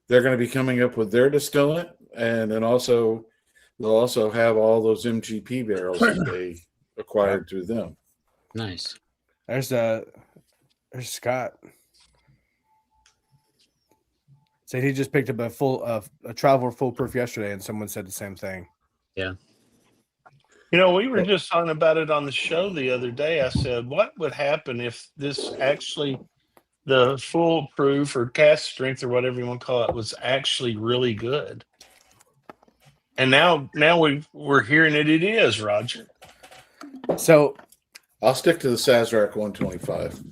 they're going to be coming up with their distillant, and then they'll also have all those MGP barrels that they acquired through them. Nice. There's Scott. Said he just picked up a Traveler foolproof yesterday, and someone said the same thing. Yeah. You know, we were just talking about it on the show the other day. I said, what would happen if this actually, the foolproof or cast strength or whatever you want to call it, was actually really good? And now we're hearing it is, Roger. So I'll stick to the Sazerac 125.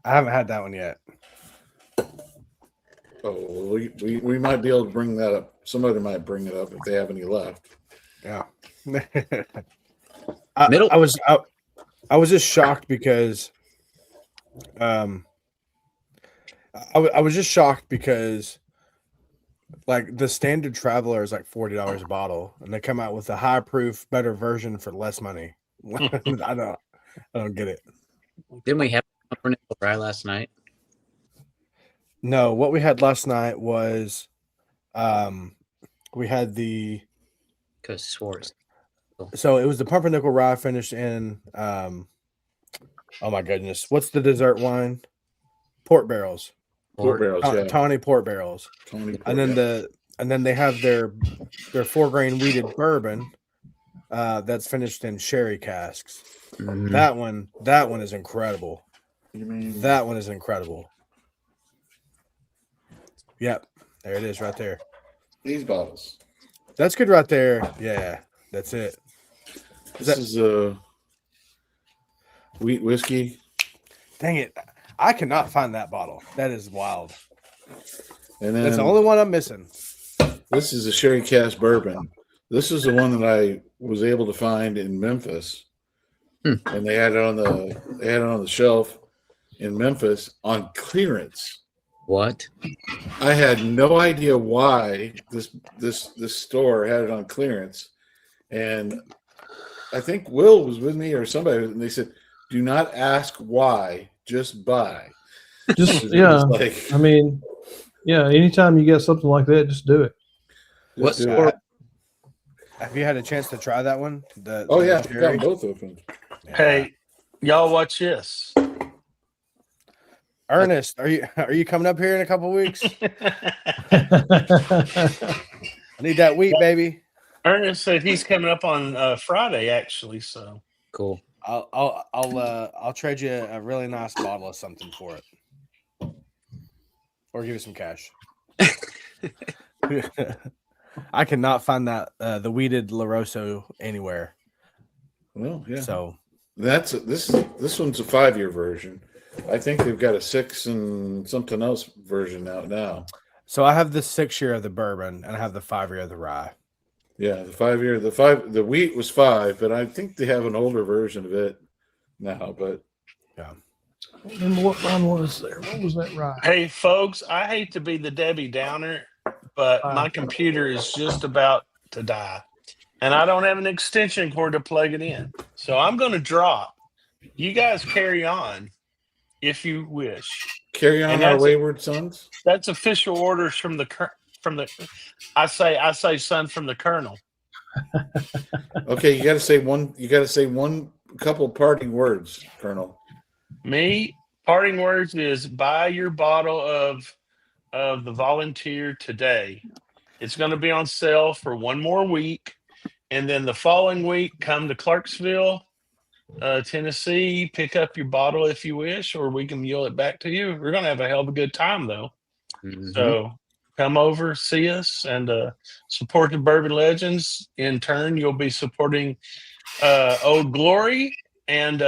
I haven't had that one yet. Oh, we might be able to bring that up. Somebody might bring it up if they have any left. Yeah. I was just shocked because I was just shocked because like the standard Traveler is like $40 a bottle, and they come out with a high proof, better version for less money. I don't get it. Didn't we have pumpernickel rye last night? No, what we had last night was we had the Because Swartz. so it was the pumpernickel rye finished in oh my goodness, what's the dessert wine? Port barrels. Port barrels, yeah. Tawny port barrels. And then they have their 4-grain wheated bourbon that's finished in sherry casks. Mhm. That one is incredible. You mean That one is incredible. Yep, there it is right there. these bottles? That's good right there. Yeah, that's it. This is a wheat whiskey. Dang it. I cannot find that bottle. That is wild. And then That's the only one I'm missing. this is a sherry cask bourbon. This is the one that I was able to find in Memphis. And they had it on the shelf in Memphis on clearance. What? I had no idea why this store had it on clearance. And I think Will was with me or somebody, and they said, do not ask why, just buy. Just It's like, I mean, yeah. Anytime you get something like that, just do it. What just do store? it. Have you had a chance to try that one? Oh yeah, the got sherry? them both open. Hey, y'all watch this. Ernest, are you coming up here in a couple weeks? I need that wheat, baby. Ernest said he's coming up on Friday, actually. So Cool. I'll trade you a really nice bottle of something for it, or give you some cash. I cannot find that the weeded LaRosso anywhere. Well, yeah. So This one's a 5-year version. I think they've got a 6 and something else version out now. so I have the 6-year of the bourbon and I have the 5-year of the rye. Yeah, the 5-year, the wheat was 5, but I think they have an older version of it now. But I don't remember what one was there. What was that right? hey, folks, I hate to be the Debbie Downer, but my computer is just about to die, and I don't have an extension cord to plug it in. So I'm going to drop. You guys carry on, if you wish. carry on, And our that's wayward sons. That's official orders from the I say son from the Colonel. Okay, you got to say one. You got to say one couple parting words, Colonel. Me, parting words is buy your bottle of the Volunteer today. It's going to be on sale for one more week, and then the following week, come to Clarksville, Tennessee, pick up your bottle if you wish, or we can mail it back to you. We're going to have a hell of a good time, though. Mhm. So come over, see us, and support the Bourbon Legends. In turn, you'll be supporting Old Glory, and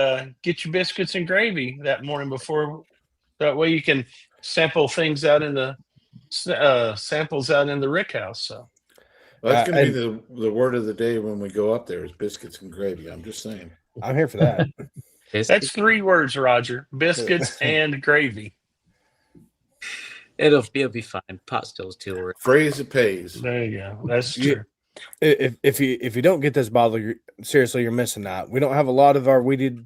get your biscuits and gravy that morning before. That way you can sample things out in the samples out in the Rick House. So Well, that's going to be the word of the day when we go up there is biscuits and gravy. I'm just saying. I'm here for that. That's 3 words, Roger. Biscuits and gravy. It'll be fine. Pot still's 2 words. Phrase that pays. There you go. That's You- true. If you don't get this bottle, seriously, you're missing out. We don't have a lot of our weeded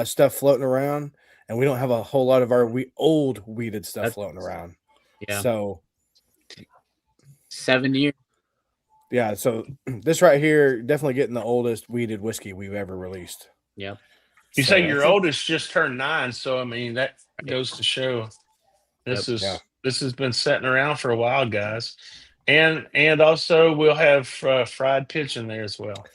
stuff floating around, and we don't have a whole lot of our old weeded stuff floating around. Yeah. So 7 years. yeah, so this right here, definitely getting the oldest weeded whiskey we've ever released. Yep. You So say your oldest just turned 9, so I mean that goes to show this this has been sitting around for a while, guys. And also we'll have fried pigeon there as well.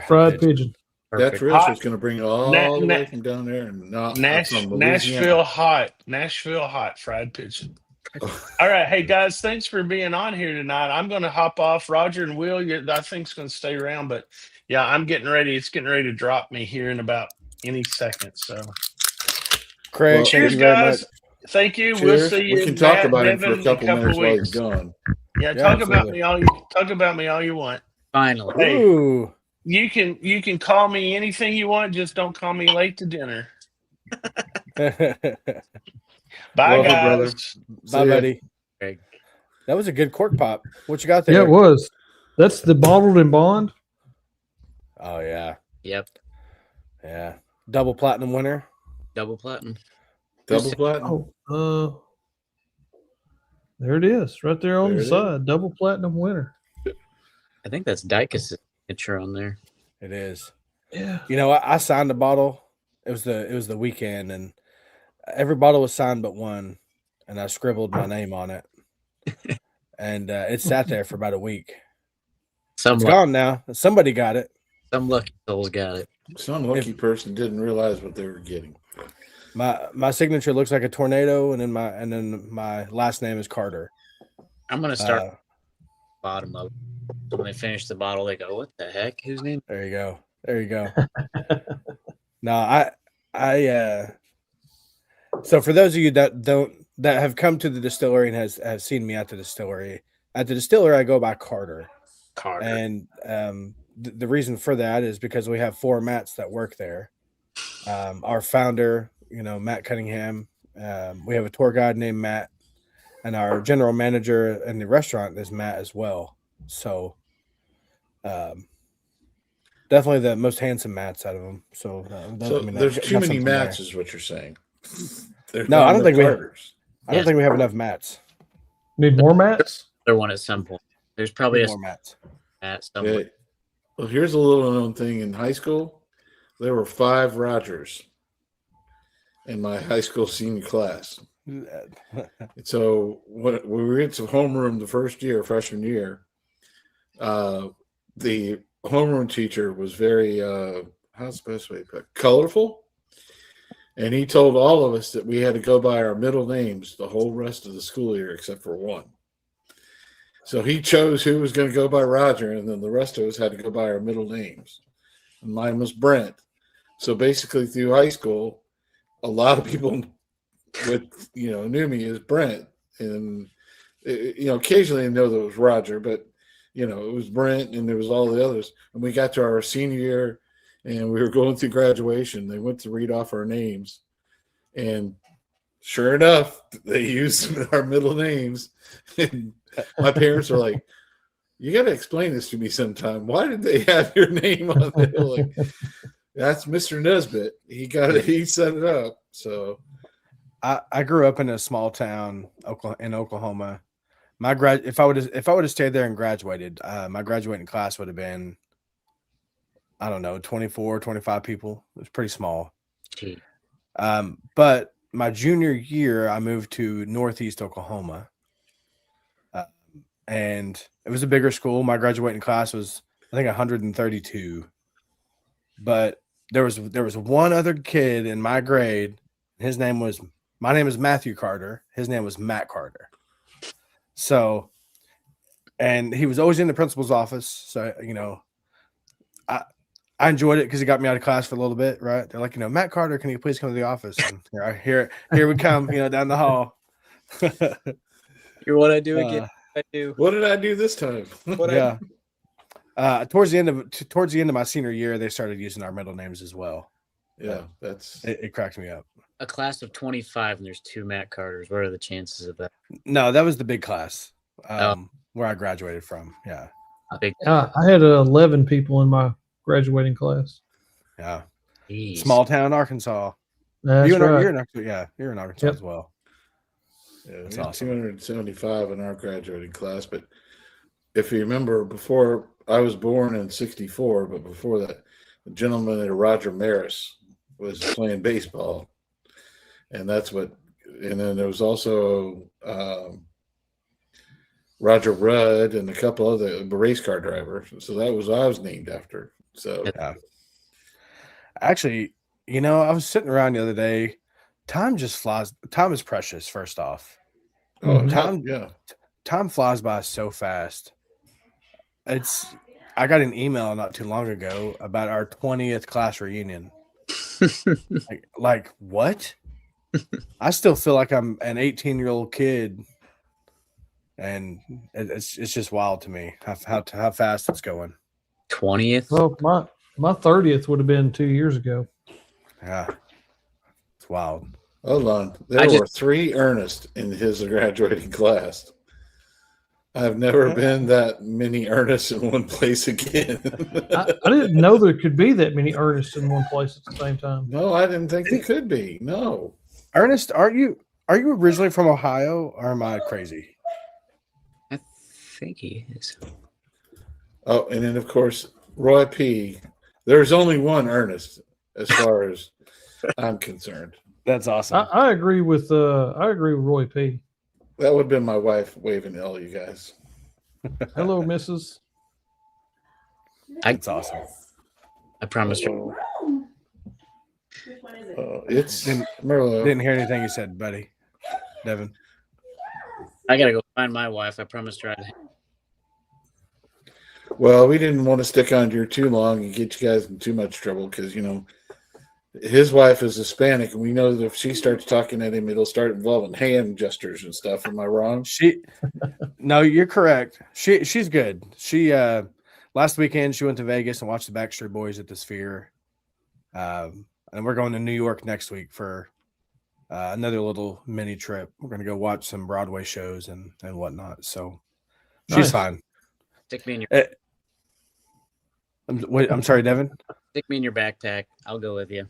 Fried pigeon. That Perfect. realtor's going to bring it all the Na- way from down there and not from Nashville Louisiana. hot fried pigeon. All right, hey guys, thanks for being on here tonight. I'm going to hop off. Roger and Will, I think is going to stay around, but yeah, I'm getting ready. It's getting ready to drop me here in about any second. So, Craig, Well, thank cheers, you very guys. much. Thank you. Cheers. We'll see you. We can talk Matt, about him for Devin, a couple minutes while he's weeks. gone. Yeah, Yeah, talk about absolutely. me all you want. Finally. Hey. Ooh. You can call me anything you want. Just don't call me late to dinner. Bye, Well, guys. brother. Bye, See ya. buddy. Craig. That was a good cork pop. What you got there? Yeah, it was. That's the bottled and bond. Oh yeah, Yep. yeah. Double platinum winner. Double platinum. Double platinum. Oh, there it is, right there on There the it is. side. Double platinum winner. I think that's Dyke's signature on there. It is. Yeah. You know, I signed a bottle. It was the weekend, and every bottle was signed but one, and I scribbled my name on it, and it sat there for about a week. Some It's luck, gone now. Somebody got it. some lucky souls got it. Some lucky person didn't realize what they were getting. My signature looks like a tornado, and then my last name is Carter. I'm gonna start Uh, bottom of it. When they finish the bottle, they go, "What the heck? Whose name?" There you go. There you go. No, I so for those of you that have come to the distillery and have seen me at the distillery, I go by Carter. Carter. And the reason for that is because we have 4 Matts that work there. Our founder, Matt Cunningham. We have a tour guide named Matt, and our general manager in the restaurant is Matt as well. So, definitely the most handsome Matts out of them. So, So there's too many mats, is what you're saying. No, I don't think we- Carters. I don't think we have enough Matts. Need more mats? Another one at some point. There's probably a More Matts. mat somewhere. Okay. Well, here's a little known thing. In high school, there were 5 Rogers in my high school senior class. So when we were into homeroom the first year, freshman year, the homeroom teacher was very, how's the best way to put it? Colorful. And he told all of us that we had to go by our middle names the whole rest of the school year except for one. So he chose who was going to go by Roger, and then the rest of us had to go by our middle names. And mine was Brent. So basically, through high school, a lot of people knew me as Brent, and occasionally they know that it was Roger, but it was Brent, and there was all the others. And we got to our senior year, and we were going through graduation. They went to read off our names, and sure enough, they used our middle names. And my parents were like, "You got to explain this to me sometime. Why did they have your name on there?" Like, that's Mr. Nesbitt. He got it. He set it up. So I grew up in a small town in Oklahoma. If I would have stayed there and graduated, my graduating class would have been, I don't know, 24, 25 people. It was pretty small. Gee. But my junior year, I moved to Northeast Oklahoma. And it was a bigger school. My graduating class was, I think, 132. But there was one other kid in my grade. My name is Matthew Carter. His name was Matt Carter. So, and he was always in the principal's office. So, I enjoyed it because he got me out of class for a little bit, right? They're like, Matt Carter, can you please come to the office? And here we come, down the hall. You're what I do again. I do. what did I do this time? What Towards the end of my senior year, they started using our middle names as well. Yeah, that's It cracks me up. A class of 25 and there's 2 Matt Carters. What are the chances of that? No, that was the big class Oh. where I graduated from. Yeah. Big. I had 11 people in my graduating class. Yeah. Jeez. Small town Arkansas. That's right. You're in Arkansas Yep. as well. Yeah, That's we had awesome. 275 in our graduating class. But if you remember, before I was born in '64, but before that, the gentleman named Roger Maris was playing baseball, and that's what. And then there was also Roger Rudd and a couple other race car drivers. So that was what I was named after. So Yeah. Actually, I was sitting around the other day. Time just flies. Time is precious. First off, Mhm. time flies by so fast. I got an email not too long ago about our 20th class reunion. like what? I still feel like I'm an 18-year-old kid, and it's just wild to me how fast it's going. 20th. Well, my 30th would have been 2 years ago. Yeah, it's wild. hold on. There were 3 Ernest in his graduating class. I've never been that many Ernests in one place again. I didn't know there could be that many Ernests in one place at the same time. No, I didn't think there could be. No. Ernest, are you originally from Ohio, or am I crazy? I think he is. Oh, and then of course Roy P. There's only one Ernest, as far as I'm concerned. That's awesome. I agree with Roy P. That would have been my wife waving at all you guys. Hello, Mrs. That's awesome. I promised her. It's Didn't Merlot. hear anything you said, buddy. Devin. I gotta go find my wife. I promised her I'd. Well, we didn't want to stick on here too long and get you guys in too much trouble because his wife is Hispanic, and we know that if she starts talking at him, it'll start involving hand gestures and stuff. Am I wrong? No, you're correct. She's good. She last weekend she went to Vegas and watched the Backstreet Boys at the Sphere. And we're going to New York next week for another little mini trip. We're going to go watch some Broadway shows and whatnot. So she's fine. Stick me in your. I'm sorry, Devin. Stick me in your backpack. I'll go with you.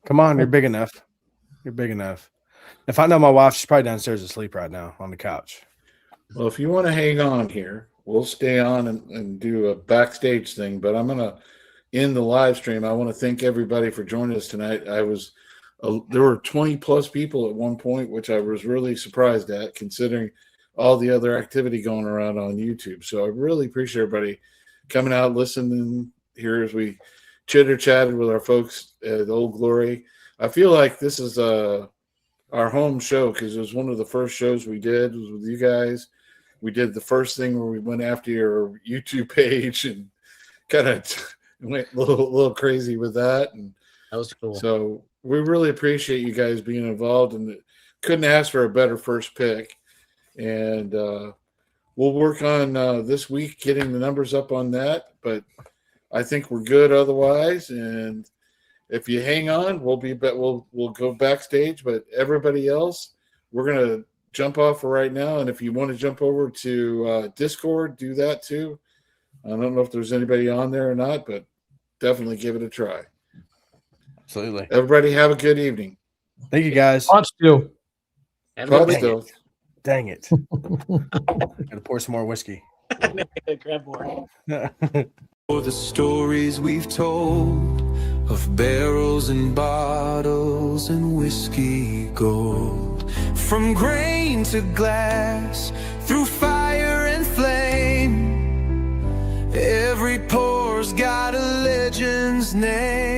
Come on, you're big enough. You're big enough. If I know my wife, she's probably downstairs asleep right now on the couch. Well, if you want to hang on here, we'll stay on and do a backstage thing. But I'm going to end the live stream. I want to thank everybody for joining us tonight. There were 20 plus people at one point, which I was really surprised at, considering all the other activity going around on YouTube. So I really appreciate everybody coming out, listening here as we chitter-chatted with our folks at Old Glory. I feel like this is our home show because it was one of the first shows we did was with you guys. We did the first thing where we went after your YouTube page and kind of went a little crazy with that. And That was cool. so we really appreciate you guys being involved, and couldn't ask for a better first pick. And we'll work on this week getting the numbers up on that, but I think we're good otherwise. And if you hang on, we'll go backstage. But everybody else, we're gonna jump off for right now. And if you want to jump over to Discord, do that too. I don't know if there's anybody on there or not, but definitely give it a try. Absolutely. Everybody have a good evening. Thank you, guys. Pot still. Have a Pot good still. Dang it. Gotta pour some more whiskey. Grab more. For the stories we've told of barrels and bottles and whiskey gold, from grain to glass, through fire and flame, every pour's got a legend's name.